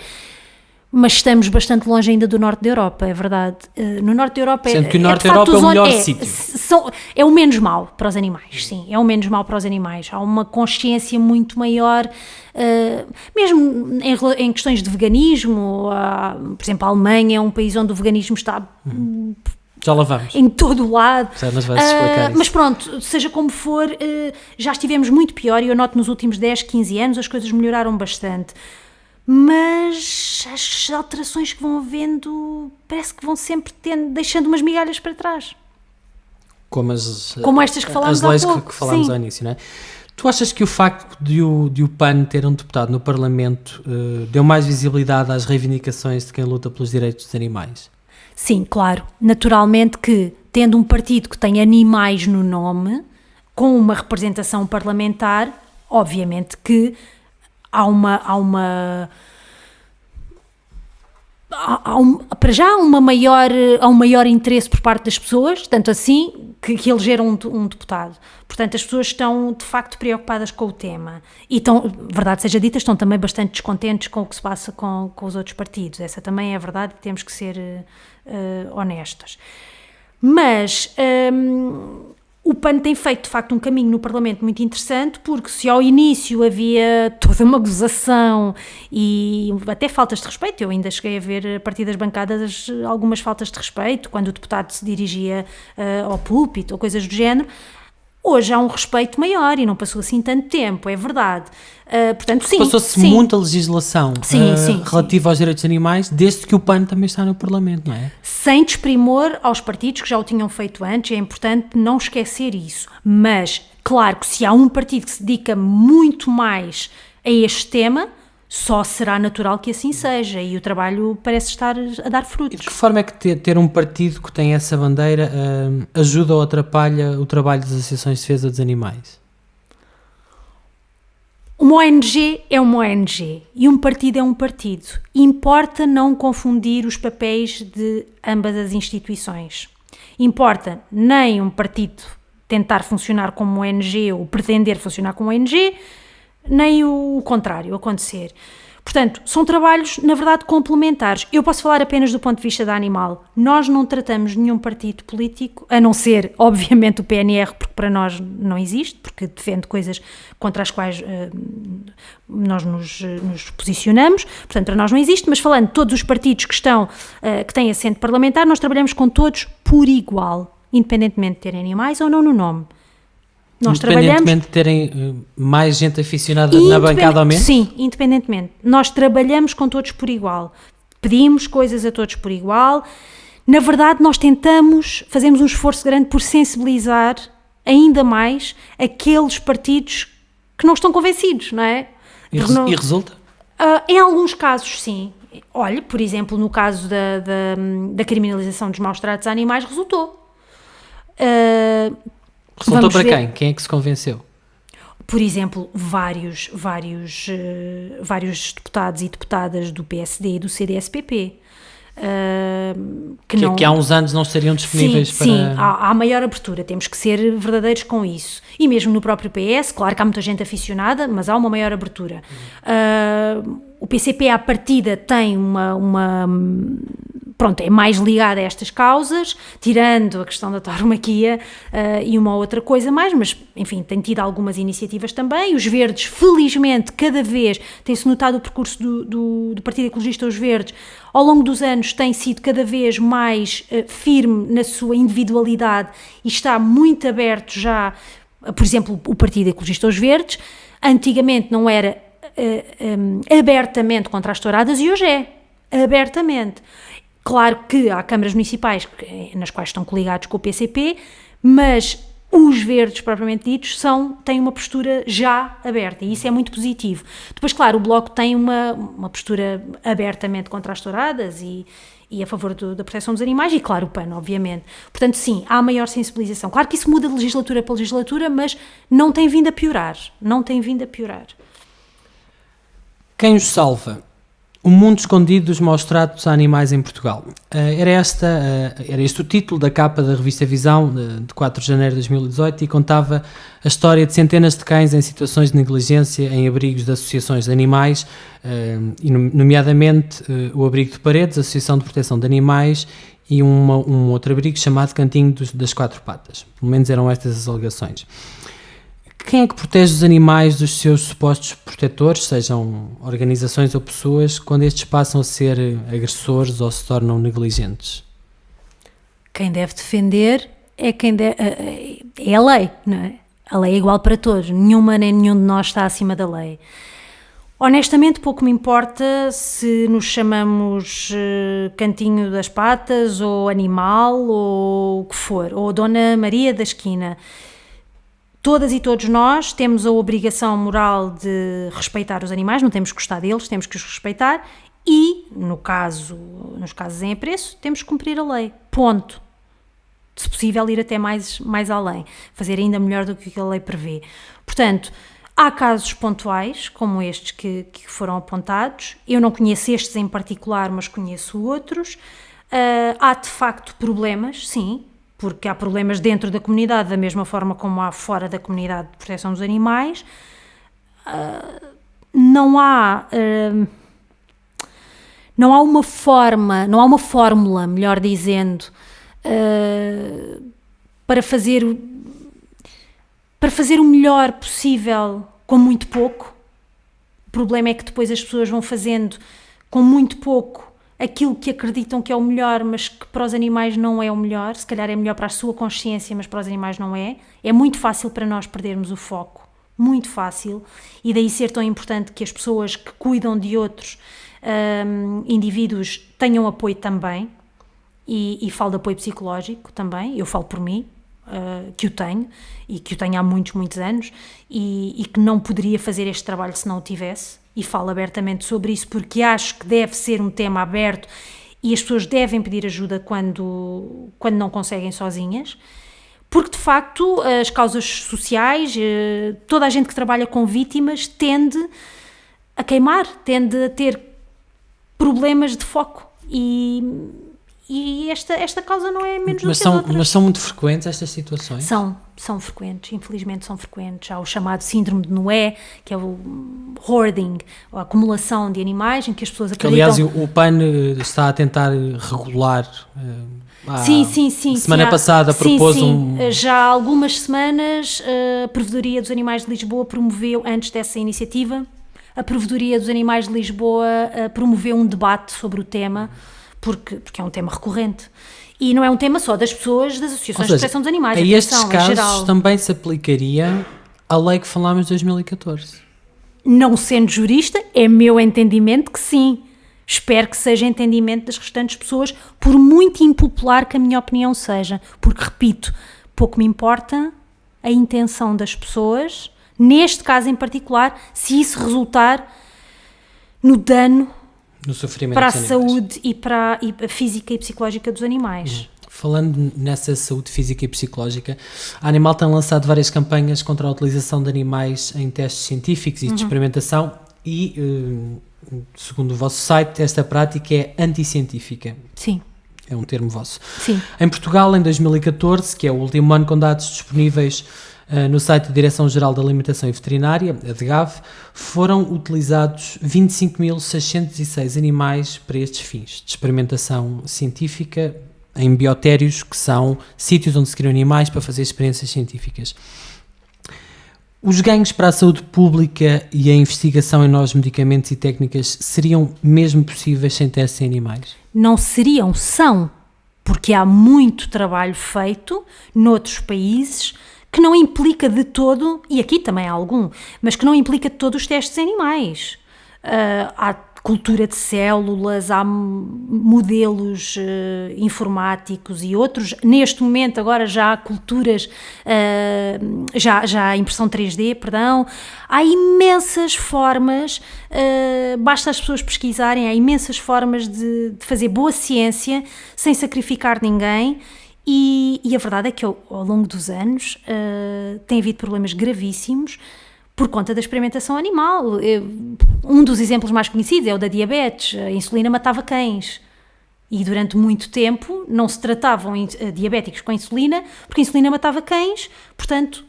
mas estamos bastante longe ainda do norte da Europa, é verdade. No norte da Europa sendo que o norte da Europa é o melhor sítio. É o menos mau para os animais, sim, é o menos mau para os animais. Há uma consciência muito maior, mesmo em questões de veganismo. Por exemplo, a Alemanha é um país onde o veganismo está... Já lá vamos. Em todo o lado. Mas vais explicar isso. Mas pronto, seja como for, já estivemos muito pior e eu noto nos últimos 10, 15 anos as coisas melhoraram bastante. Mas as alterações que vão havendo parece que vão sempre deixando umas migalhas para trás. Como estas que falámos há pouco. As leis que falámos ao início, não é? Tu achas que o facto de o PAN ter um deputado no Parlamento deu mais visibilidade às reivindicações de quem luta pelos direitos dos animais? Sim, claro. Naturalmente que, tendo um partido que tem animais no nome, com uma representação parlamentar, obviamente que há um maior interesse por parte das pessoas, tanto assim que elegeram um deputado. Portanto, as pessoas estão de facto preocupadas com o tema e estão, verdade seja dita, estão também bastante descontentes com o que se passa com os outros partidos. Essa também é a verdade e temos que ser honestas. Mas o PAN tem feito de facto um caminho no Parlamento muito interessante, porque se ao início havia toda uma gozação e até faltas de respeito, eu ainda cheguei a ver a partir das bancadas algumas faltas de respeito, quando o deputado se dirigia ao púlpito ou coisas do género. Hoje há um respeito maior e não passou assim tanto tempo, é verdade. Portanto, sim. Passou-se muita legislação relativa aos direitos animais, desde que o PAN também está no Parlamento, não é? Sem desprimor aos partidos que já o tinham feito antes, é importante não esquecer isso. Mas, claro que se há um partido que se dedica muito mais a este tema, só será natural que assim seja, e o trabalho parece estar a dar frutos. E de que forma é que ter um partido que tem essa bandeira ajuda ou atrapalha o trabalho das associações de defesa dos animais? Uma ONG é uma ONG e um partido é um partido. Importa não confundir os papéis de ambas as instituições. Importa nem um partido tentar funcionar como ONG ou pretender funcionar como ONG, nem o contrário acontecer. Portanto, são trabalhos, na verdade, complementares. Eu posso falar apenas do ponto de vista da Animal. Nós não tratamos nenhum partido político, a não ser, obviamente, o PNR, porque para nós não existe, porque defende coisas contra as quais nós nos posicionamos. Portanto, para nós não existe, mas falando de todos os partidos que têm assento parlamentar, nós trabalhamos com todos por igual, independentemente de terem animais ou não no nome. Nós independentemente de terem mais gente aficionada na bancada ou menos? Sim, independentemente. Nós trabalhamos com todos por igual. Pedimos coisas a todos por igual. Na verdade, nós fazemos um esforço grande por sensibilizar ainda mais aqueles partidos que não estão convencidos, não é? E resulta? Em alguns casos, sim. Olha, por exemplo, no caso da criminalização dos maus-tratos a animais, resultou. Resultou para quem? Quem é que se convenceu? Por exemplo, vários deputados e deputadas do PSD e do CDS-PP. Que há uns anos não estariam disponíveis para... Sim, há maior abertura, temos que ser verdadeiros com isso. E mesmo no próprio PS, claro que há muita gente aficionada, mas há uma maior abertura. O PCP, à partida, tem pronto, é mais ligado a estas causas, tirando a questão da tauromaquia e uma outra coisa mais, mas, enfim, tem tido algumas iniciativas também. Os Verdes, felizmente, cada vez tem-se notado o percurso do Partido Ecologista, os Verdes, ao longo dos anos tem sido cada vez mais firme na sua individualidade e está muito aberto já, por exemplo, o Partido Ecologista, os Verdes, antigamente não era abertamente contra as touradas e hoje é, abertamente. Claro que há câmaras municipais nas quais estão coligados com o PCP, mas os Verdes, propriamente ditos, têm uma postura já aberta e isso é muito positivo. Depois, claro, o Bloco tem uma postura abertamente contra as touradas e a favor da proteção dos animais e, claro, o PAN, obviamente. Portanto, sim, há maior sensibilização. Claro que isso muda de legislatura para legislatura, mas não tem vindo a piorar. Não tem vindo a piorar. Quem os salva? O mundo escondido dos maus-tratos a animais em Portugal. Era este o título da capa da revista Visão, de 4 de janeiro de 2018, e contava a história de centenas de cães em situações de negligência em abrigos de associações de animais, e nomeadamente o Abrigo de Paredes, a Associação de Proteção de Animais, e um outro abrigo chamado Cantinho das Quatro Patas. Pelo menos eram estas as alegações. Quem é que protege os animais dos seus supostos protetores, sejam organizações ou pessoas, quando estes passam a ser agressores ou se tornam negligentes? Quem deve defender é a lei, não é? A lei é igual para todos, nenhuma nem nenhum de nós está acima da lei. Honestamente, pouco me importa se nos chamamos Cantinho das Patas, ou Animal, ou o que for, ou Dona Maria da Esquina. Todas e todos nós temos a obrigação moral de respeitar os animais, não temos que gostar deles, temos que os respeitar e, nos casos em apreço, temos que cumprir a lei. Ponto. Se possível, ir até mais além, fazer ainda melhor do que a lei prevê. Portanto, há casos pontuais, como estes que foram apontados. Eu não conheço estes em particular, mas conheço outros. Há, de facto, problemas, sim, porque há problemas dentro da comunidade, da mesma forma como há fora da comunidade de proteção dos animais. Não há uma fórmula, melhor dizendo, para fazer o melhor possível com muito pouco. O problema é que depois as pessoas vão fazendo com muito pouco aquilo que acreditam que é o melhor, mas que para os animais não é o melhor. Se calhar é melhor para a sua consciência, mas para os animais não é. É muito fácil para nós perdermos o foco, muito fácil, e daí ser tão importante que as pessoas que cuidam de outros indivíduos tenham apoio também, e falo de apoio psicológico também. Eu falo por mim, que o tenho, e que o tenho há muitos, muitos anos, e que não poderia fazer este trabalho se não o tivesse. E falo abertamente sobre isso porque acho que deve ser um tema aberto e as pessoas devem pedir ajuda quando não conseguem sozinhas. Porque, de facto, as causas sociais, toda a gente que trabalha com vítimas tende a queimar, tende a ter problemas de foco. E esta causa não é menos do que as outras. Mas são muito frequentes estas situações? São frequentes, infelizmente são frequentes. Há o chamado síndrome de Noé, que é o hoarding, a acumulação de animais, em que as pessoas acreditam... Aliás, o PAN está a tentar regular... Sim. Semana passada propôs Já há algumas semanas a Provedoria dos Animais de Lisboa promoveu, antes dessa iniciativa, a Provedoria dos Animais de Lisboa promoveu um debate sobre o tema, porque é um tema recorrente. E não é um tema só das pessoas, das associações de proteção dos animais. A estes casos também se aplicaria a lei que falámos de 2014? Não sendo jurista, é meu entendimento que sim. Espero que seja entendimento das restantes pessoas, por muito impopular que a minha opinião seja. Porque, repito, pouco me importa a intenção das pessoas, neste caso em particular, se isso resultar no dano no sofrimento para a dos animais. Saúde e para a física e psicológica dos animais. Falando nessa saúde física e psicológica, a Animal tem lançado várias campanhas contra a utilização de animais em testes científicos e de experimentação e, segundo o vosso site, esta prática é anticientífica. Sim. É um termo vosso. Sim. Em Portugal, em 2014, que é o último ano com dados disponíveis no site da Direção-Geral da Alimentação e Veterinária, a DGAV, foram utilizados 25.606 animais para estes fins de experimentação científica em biotérios, que são sítios onde se criam animais para fazer experiências científicas. Os ganhos para a saúde pública e a investigação em novos medicamentos e técnicas seriam mesmo possíveis sem testes em animais? Não seriam, são, porque há muito trabalho feito noutros países que não implica de todo, e aqui também há algum, mas que não implica de todo os testes em animais. Há cultura de células, há modelos informáticos e outros. Neste momento agora já há culturas, já há impressão 3D, perdão. Há imensas formas, basta as pessoas pesquisarem, há imensas formas de fazer boa ciência sem sacrificar ninguém. E a verdade é que ao longo dos anos tem havido problemas gravíssimos por conta da experimentação animal. Um dos exemplos mais conhecidos é o da diabetes. A insulina matava cães. E durante muito tempo não se tratavam diabéticos com insulina, porque a insulina matava cães, portanto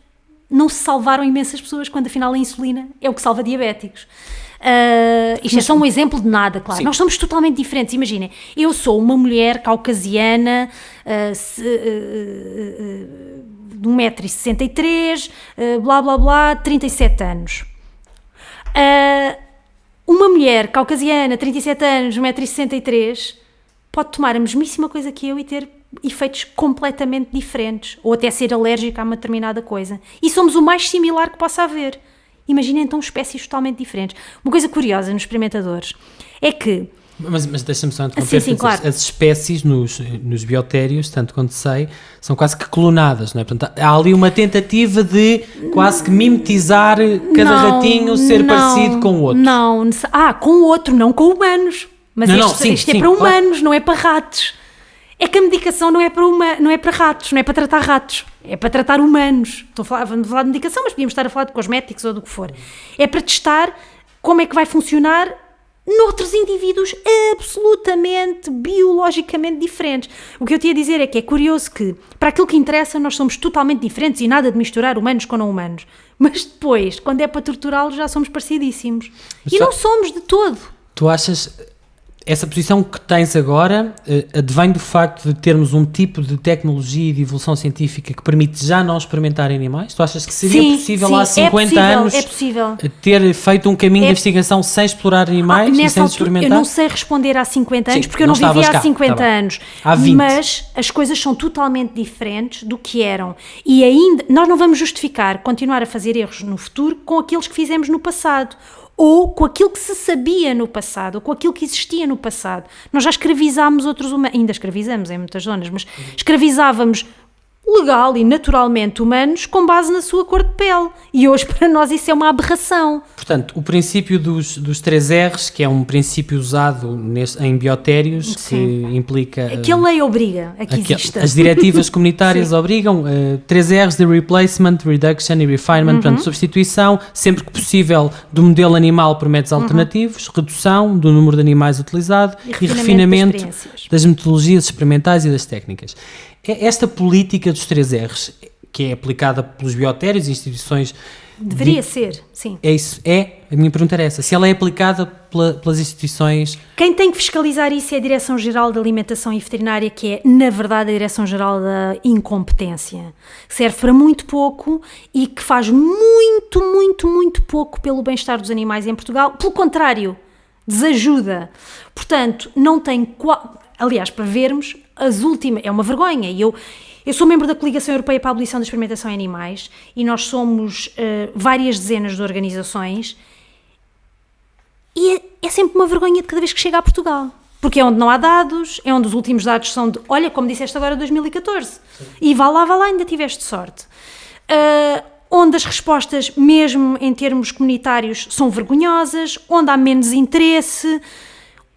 não se salvaram imensas pessoas, quando afinal a insulina é o que salva diabéticos. Isto é só um exemplo de nada, claro. Sim. Nós somos totalmente diferentes. Imaginem, eu sou uma mulher caucasiana de 1,63 m, blá blá blá, 37 anos. Uma mulher caucasiana, 37 anos, 1,63 m, pode tomar a mesmíssima coisa que eu e ter efeitos completamente diferentes, ou até ser alérgica a uma determinada coisa. E somos o mais similar que possa haver. Imaginem então espécies totalmente diferentes. Uma coisa curiosa nos experimentadores é que... Mas deixa-me só interromper. Sim, claro. As espécies nos biotérios, tanto quanto sei, são quase que clonadas, não é? Portanto, há ali uma tentativa de quase que mimetizar cada ratinho ser parecido com o outro. Não, com o outro, não com humanos. Mas isto é para humanos, claro. Não é para ratos. É que a medicação não é para ratos, não é para tratar ratos, é para tratar humanos. Vamos falar de medicação, mas podíamos estar a falar de cosméticos ou do que for. É para testar como é que vai funcionar noutros indivíduos absolutamente, biologicamente diferentes. O que eu te ia dizer é que é curioso que, para aquilo que interessa, nós somos totalmente diferentes e nada de misturar humanos com não humanos. Mas depois, quando é para torturá-los, já somos parecidíssimos. E não somos de todo. Tu achas... Essa posição que tens agora advém do facto de termos um tipo de tecnologia e de evolução científica que permite já não experimentar em animais? Tu achas que seria possível há 50 anos ter feito um caminho de investigação sem explorar animais e sem experimentar? Eu não sei responder há 50 anos, porque eu não vivia há 50 anos. Há 20. Mas as coisas são totalmente diferentes do que eram. E ainda, nós não vamos justificar continuar a fazer erros no futuro com aqueles que fizemos no passado. Ou com aquilo que se sabia no passado, ou com aquilo que existia no passado. Nós já escravizámos outros humanos, ainda escravizamos em muitas zonas, mas escravizávamos legal e naturalmente humanos com base na sua cor de pele. E hoje para nós isso é uma aberração. Portanto, o princípio dos 3 R's, que é um princípio usado em biotérios, que implica... Que a lei obriga a que exista. As diretivas comunitárias obrigam 3 R's de replacement, reduction e refinement, portanto, substituição, sempre que possível, do modelo animal por métodos alternativos, redução do número de animais utilizado e refinamento das metodologias experimentais e das técnicas. Esta política dos 3 R's, que é aplicada pelos biotérios e instituições... Deveria ser, sim. A minha pergunta era essa, se ela é aplicada pelas instituições... Quem tem que fiscalizar isso é a Direção-Geral da Alimentação e Veterinária, que é, na verdade, a Direção-Geral da Incompetência, que serve para muito pouco e que faz muito, muito, muito pouco pelo bem-estar dos animais em Portugal. Pelo contrário, desajuda. Portanto, não tem... Aliás, para vermos, as últimas... É uma vergonha. E eu sou membro da Coligação Europeia para a Abolição da Experimentação em Animais e nós somos várias dezenas de organizações e é sempre uma vergonha de cada vez que chega a Portugal. Porque é onde não há dados, é onde os últimos dados são de, olha, como disseste agora, 2014. Sim. E vá lá, ainda tiveste sorte. Onde as respostas, mesmo em termos comunitários, são vergonhosas, onde há menos interesse,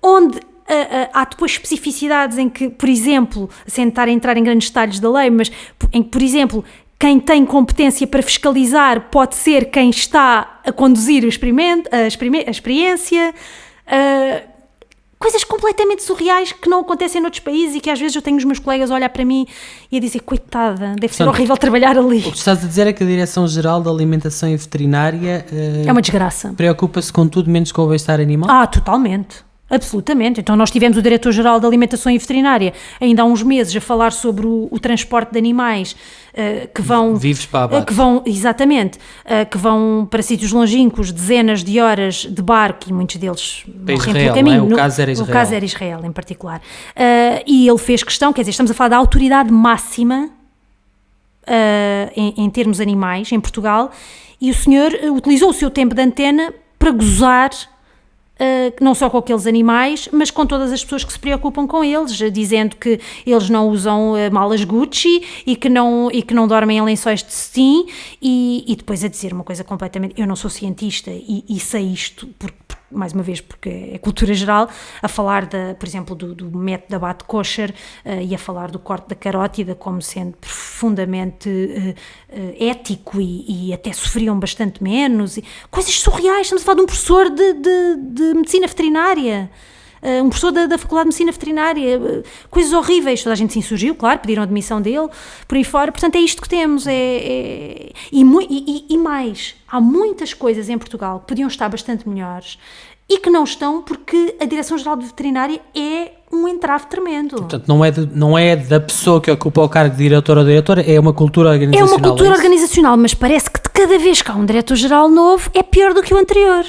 onde... há depois especificidades em que, por exemplo, sem estar a entrar em grandes detalhes da lei, mas em que, por exemplo, quem tem competência para fiscalizar pode ser quem está a conduzir a experiência, coisas completamente surreais que não acontecem noutros países e que às vezes eu tenho os meus colegas a olhar para mim e a dizer, coitada, deve ser horrível trabalhar ali. O que estás a dizer é que a Direção-Geral da Alimentação e Veterinária é uma desgraça. Preocupa-se com tudo menos com o bem-estar animal? Totalmente. Absolutamente. Então nós tivemos o Diretor-Geral da Alimentação e Veterinária ainda há uns meses a falar sobre o transporte de animais que vão... Vivos para abate. Que vão para sítios longínquos, dezenas de horas de barco e muitos deles para Israel, caminho. Não é? O caso era Israel. O caso era Israel em particular. E ele fez questão, quer dizer, estamos a falar da autoridade máxima em termos animais em Portugal e o senhor utilizou o seu tempo de antena para gozar não só com aqueles animais, mas com todas as pessoas que se preocupam com eles, dizendo que eles não usam malas Gucci e que não dormem em lençóis de cetim e depois a dizer uma coisa completamente... Eu não sou cientista e sei isto, mais uma vez, porque é cultura geral, a falar, por exemplo, do método de abate kosher e a falar do corte da carótida como sendo profundamente ético e até sofriam bastante menos. Coisas surreais, estamos a falar de um professor de medicina veterinária, um professor da Faculdade de Medicina Veterinária, coisas horríveis, toda a gente se insurgiu, claro, pediram a demissão dele, por aí fora, portanto é isto que temos, e mais, há muitas coisas em Portugal que podiam estar bastante melhores e que não estão porque a Direção-Geral de Veterinária é um entrave tremendo. Portanto, não é da pessoa que ocupa o cargo de diretor ou diretora, é uma cultura organizacional. É uma cultura organizacional, mas parece que de cada vez que há um diretor-geral novo é pior do que o anterior.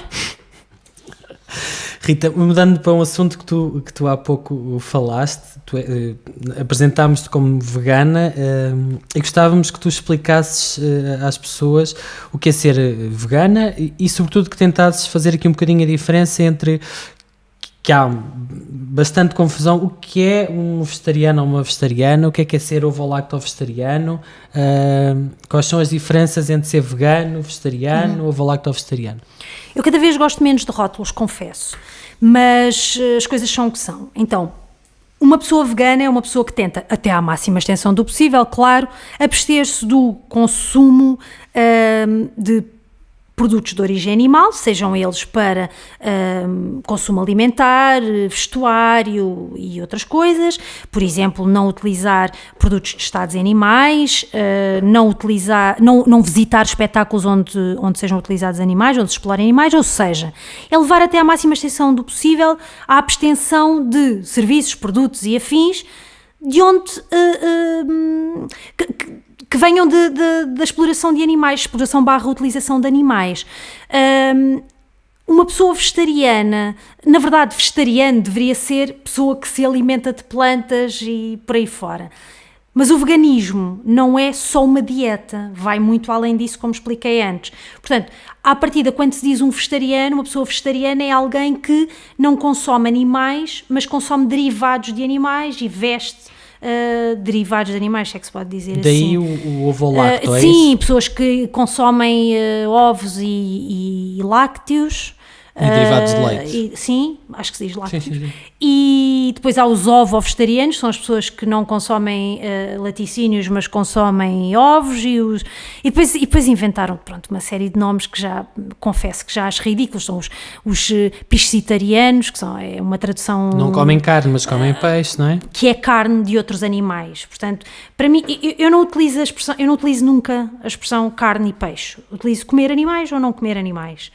Rita, mudando para um assunto que tu há pouco falaste, apresentámos-te como vegana e gostávamos que tu explicasses às pessoas o que é ser vegana e sobretudo que tentasses fazer aqui um bocadinho a diferença entre que há bastante confusão, o que é um vegetariano ou uma vegetariana, o que é ser ovo-lacto-vegetariano, quais são as diferenças entre ser vegano, vegetariano, ovo-lacto-vegetariano. Eu cada vez gosto menos de rótulos, confesso, mas as coisas são o que são. Então, uma pessoa vegana é uma pessoa que tenta, até à máxima extensão do possível, claro, abster-se do consumo de produtos de origem animal, sejam eles para consumo alimentar, vestuário e outras coisas, por exemplo, não utilizar produtos testados em animais, não visitar espetáculos onde sejam utilizados animais, onde se explorem animais, ou seja, é levar até à máxima extensão do possível a abstenção de serviços, produtos e afins de onde que venham da exploração de animais, exploração / utilização de animais. Uma pessoa vegetariana, na verdade vegetariano deveria ser pessoa que se alimenta de plantas e por aí fora. Mas o veganismo não é só uma dieta, vai muito além disso, como expliquei antes. Portanto, à partida, quando se diz um vegetariano, uma pessoa vegetariana é alguém que não consome animais, mas consome derivados de animais e veste derivados de animais, se é que se pode dizer Daí assim. o ovo-lacto, é Sim, isso? pessoas que consomem ovos e lácteos. E derivados de leite. Sim, acho que se diz lácteos. Sim. E depois há os ovo-vegetarianos, são as pessoas que não consomem laticínios, mas consomem ovos. E depois inventaram, pronto, uma série de nomes que já, confesso que já acho ridículos. São os piscitarianos, que é uma tradução... Não comem carne, mas comem peixe, não é? Que é carne de outros animais. Portanto, para mim, eu não utilizo a expressão, eu não utilizo nunca a expressão carne e peixe. Utilizo comer animais ou não comer animais.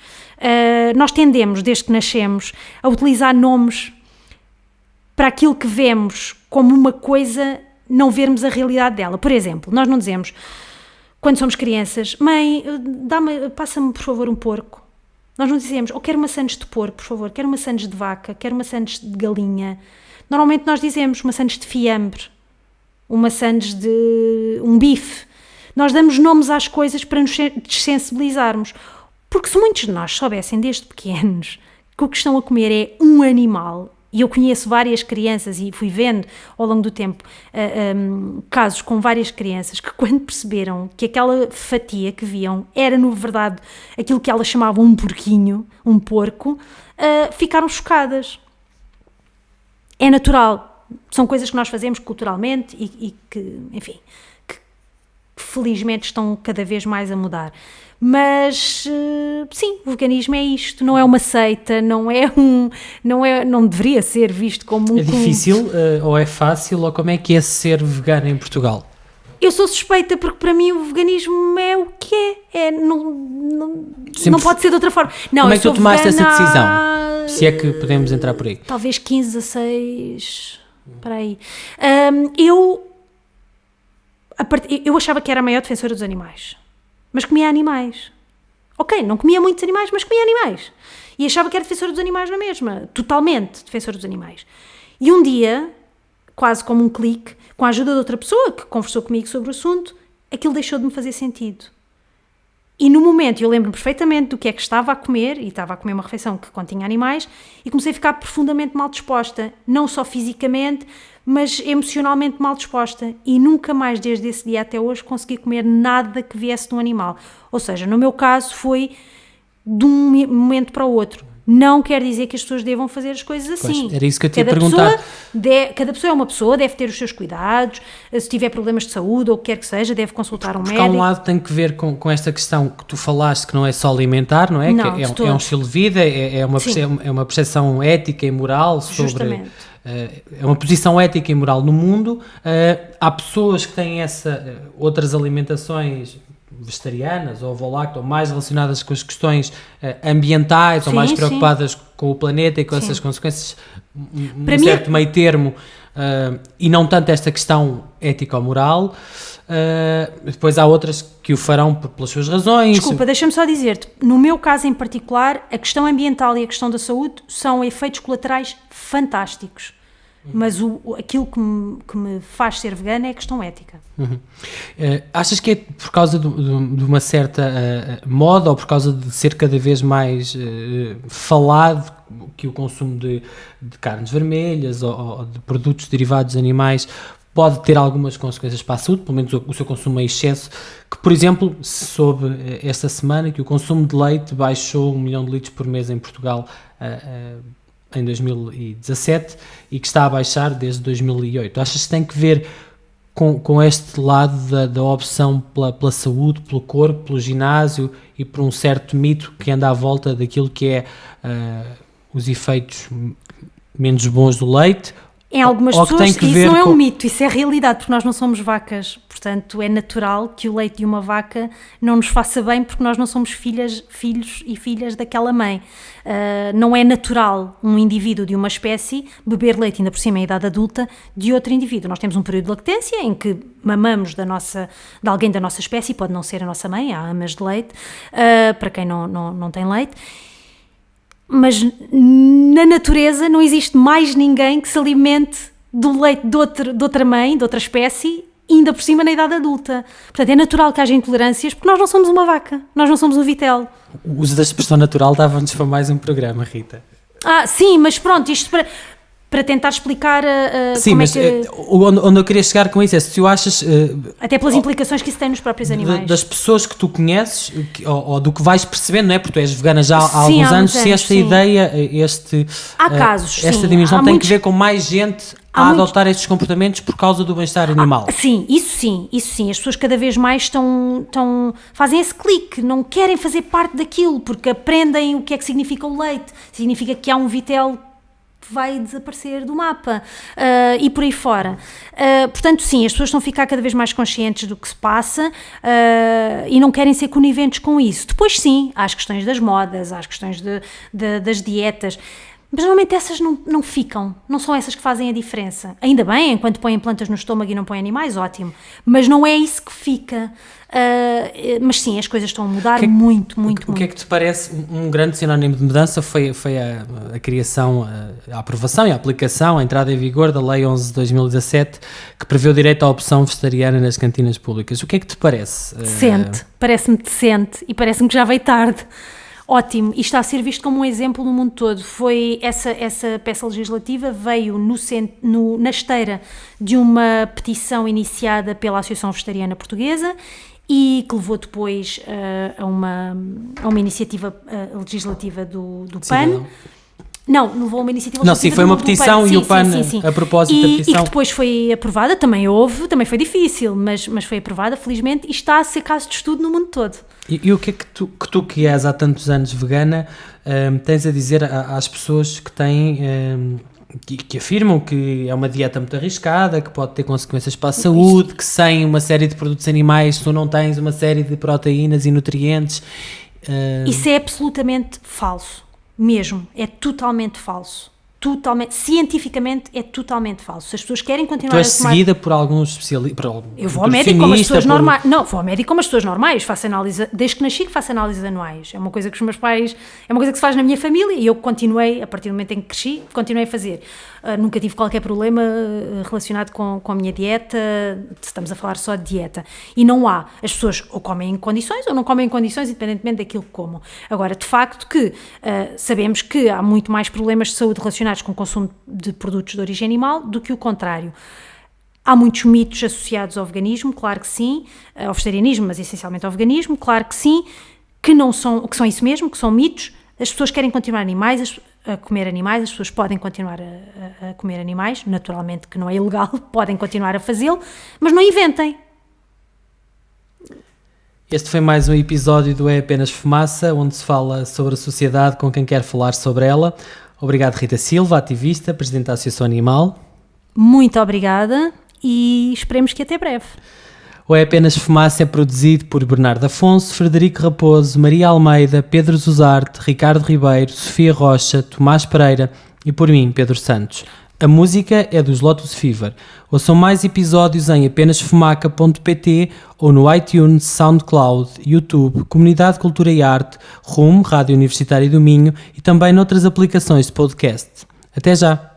Nós tendemos, desde que nascemos, a utilizar nomes para aquilo que vemos como uma coisa, não vermos a realidade dela. Por exemplo, nós não dizemos, quando somos crianças, mãe, passa-me por favor um porco. Nós não dizemos, quero maçãs de porco, por favor, quero maçãs de vaca, quero maçãs de galinha. Normalmente nós dizemos maçãs de fiambre, maçãs de um bife. Nós damos nomes às coisas para nos desensibilizarmos. Porque se muitos de nós soubessem desde pequenos que o que estão a comer é um animal, e eu conheço várias crianças e fui vendo ao longo do tempo casos com várias crianças que quando perceberam que aquela fatia que viam era, na verdade, aquilo que elas chamavam um porquinho, um porco, ficaram chocadas. É natural, são coisas que nós fazemos culturalmente e que, enfim, que felizmente estão cada vez mais a mudar. Mas sim, o veganismo é isto, não é uma seita, não deveria ser visto como um... É difícil ou é fácil, ou como é que é ser vegano em Portugal? Eu sou suspeita porque para mim o veganismo é o que não pode ser de outra forma. Não, como é que tu tomaste essa decisão? Há... Se é que podemos entrar por aí. Talvez 15, 16, para aí. Eu achava que era a maior defensora dos animais. Mas comia animais. Ok, não comia muitos animais, mas comia animais. E achava que era defensora dos animais na mesma. Totalmente defensora dos animais. E um dia, quase como um clique, com a ajuda de outra pessoa que conversou comigo sobre o assunto, aquilo deixou de me fazer sentido. E no momento, eu lembro-me perfeitamente do que é que estava a comer, e estava a comer uma refeição que continha animais, e comecei a ficar profundamente mal disposta. Não só fisicamente, mas emocionalmente mal disposta, e nunca mais desde esse dia até hoje consegui comer nada que viesse de um animal. Ou seja, no meu caso foi de um momento para o outro. Não quer dizer que as pessoas devam fazer as coisas assim. Pois, era isso que eu te ia perguntar. Cada pessoa é uma pessoa, deve ter os seus cuidados, se tiver problemas de saúde ou o que quer que seja, deve consultar um médico. Porque há um lado tem que ver com esta questão que tu falaste, que não é só alimentar, não é? Não, que é um estilo de vida, é uma percepção ética e moral sobre... Justamente. É uma posição ética e moral no mundo. Há pessoas que têm outras alimentações vegetarianas ou ovo-lacto, ou mais relacionadas com as questões ambientais, ou mais preocupadas com o planeta e com essas consequências, um certo meio termo, e não tanto esta questão ética ou moral. Depois há outras que o farão pelas suas razões. Desculpa, deixa-me só dizer-te, no meu caso em particular, a questão ambiental e a questão da saúde são efeitos colaterais fantásticos. Mas aquilo que me faz ser vegana é a questão ética. Achas que é por causa de uma certa moda, ou por causa de ser cada vez mais falado que o consumo de carnes vermelhas ou de produtos derivados de animais pode ter algumas consequências para a saúde, pelo menos o seu consumo em excesso, que, por exemplo, se soube esta semana que o consumo de leite baixou 1 milhão de litros por mês em Portugal em 2017 e que está a baixar desde 2008. Achas que tem que ver com este lado da opção pela saúde, pelo corpo, pelo ginásio e por um certo mito que anda à volta daquilo que é os efeitos menos bons do leite? Em algumas pessoas isso não é um mito, isso é realidade, porque nós não somos vacas, portanto é natural que o leite de uma vaca não nos faça bem, porque nós não somos filhos e filhas daquela mãe. Não é natural um indivíduo de uma espécie beber leite, ainda por cima em idade adulta, de outro indivíduo. Nós temos um período de lactência em que mamamos de alguém da nossa espécie, pode não ser a nossa mãe, há amas de leite, para quem não tem leite. Mas na natureza não existe mais ninguém que se alimente do leite de outra mãe, de outra espécie, ainda por cima na idade adulta. Portanto, é natural que haja intolerâncias, porque nós não somos uma vaca, nós não somos um vitel. O uso da expressão natural dava-nos para mais um programa, Rita. Sim, mas pronto, isto para tentar explicar Sim, como mas é que... onde eu queria chegar com isso é se tu achas... até pelas implicações que isso tem nos próprios animais. Das pessoas que tu conheces, ou do que vais percebendo, não é? Porque tu és vegana já há Sim, alguns anos, se esta sim. ideia, Há casos, esta sim. dimensão Há tem muitos... que ver com mais gente a adotar estes comportamentos por causa do bem-estar animal. Sim. As pessoas cada vez mais fazem esse clique, não querem fazer parte daquilo, porque aprendem o que é que significa o leite, significa que há um vitel que vai desaparecer do mapa, e por aí fora. Portanto, sim, as pessoas estão a ficar cada vez mais conscientes do que se passa, e não querem ser coniventes com isso. Depois, sim, há as questões das modas, há as questões das dietas, mas normalmente essas não ficam, não são essas que fazem a diferença. Ainda bem, enquanto põem plantas no estômago e não põem animais, ótimo, mas não é isso que fica. Mas sim, as coisas estão a mudar muito. O que é que te parece um grande sinónimo de mudança foi a criação, a aprovação e a aplicação, a entrada em vigor da Lei 11 de 2017, que prevê o direito à opção vegetariana nas cantinas públicas. O que é que te parece? Parece-me decente e parece-me que já veio tarde. Ótimo, e está a ser visto como um exemplo no mundo todo. Foi essa peça legislativa veio na esteira de uma petição iniciada pela Associação Vegetariana Portuguesa e que levou depois a uma iniciativa legislativa do PAN. Não levou uma iniciativa legislativa. Não, sim, foi uma petição e o PAN, a propósito da petição... E que depois foi aprovada, também foi difícil, mas foi aprovada, felizmente, e está a ser caso de estudo no mundo todo. E o que é que tu que és há tantos anos vegana, tens a dizer às pessoas que têm... Que afirmam que é uma dieta muito arriscada, que pode ter consequências para a saúde, que sem uma série de produtos animais tu não tens uma série de proteínas e nutrientes... Isso é absolutamente falso. Mesmo, é totalmente falso. Cientificamente é totalmente falso. Se as pessoas querem continuar a tomar... Tu és seguida por alguns especialistas? Eu vou ao médico como as pessoas normais. Não, vou ao médico como as pessoas normais. Faço análise, desde que nasci que faço análises anuais. É uma coisa que os meus pais... É uma coisa que se faz na minha família e eu continuei, a partir do momento em que cresci, continuei a fazer. Nunca tive qualquer problema relacionado com a minha dieta. Estamos a falar só de dieta. E não há. As pessoas ou comem em condições ou não comem em condições, independentemente daquilo que comam. Agora, de facto que sabemos que há muito mais problemas de saúde relacionados com o consumo de produtos de origem animal do que o contrário. Há muitos mitos associados ao veganismo, claro que sim, ao vegetarianismo, mas essencialmente ao veganismo, claro que sim, que são isso mesmo, que são mitos. As pessoas querem continuar a comer animais, as pessoas podem continuar a comer animais, naturalmente que não é ilegal, podem continuar a fazê-lo, mas não inventem. Este foi mais um episódio do É Apenas Fumaça, onde se fala sobre a sociedade com quem quer falar sobre ela. Obrigado, Rita Silva, ativista, presidente da Associação Animal. Muito obrigada e esperemos que até breve. O É Apenas Fumaça é produzido por Bernardo Afonso, Frederico Raposo, Maria Almeida, Pedro Zuzarte, Ricardo Ribeiro, Sofia Rocha, Tomás Pereira e por mim, Pedro Santos. A música é dos Lotus Fever. Ouçam mais episódios em apenasfumaca.pt ou no iTunes, SoundCloud, YouTube, Comunidade Cultura e Arte, RUM, Rádio Universitária do Minho e também noutras aplicações de podcast. Até já!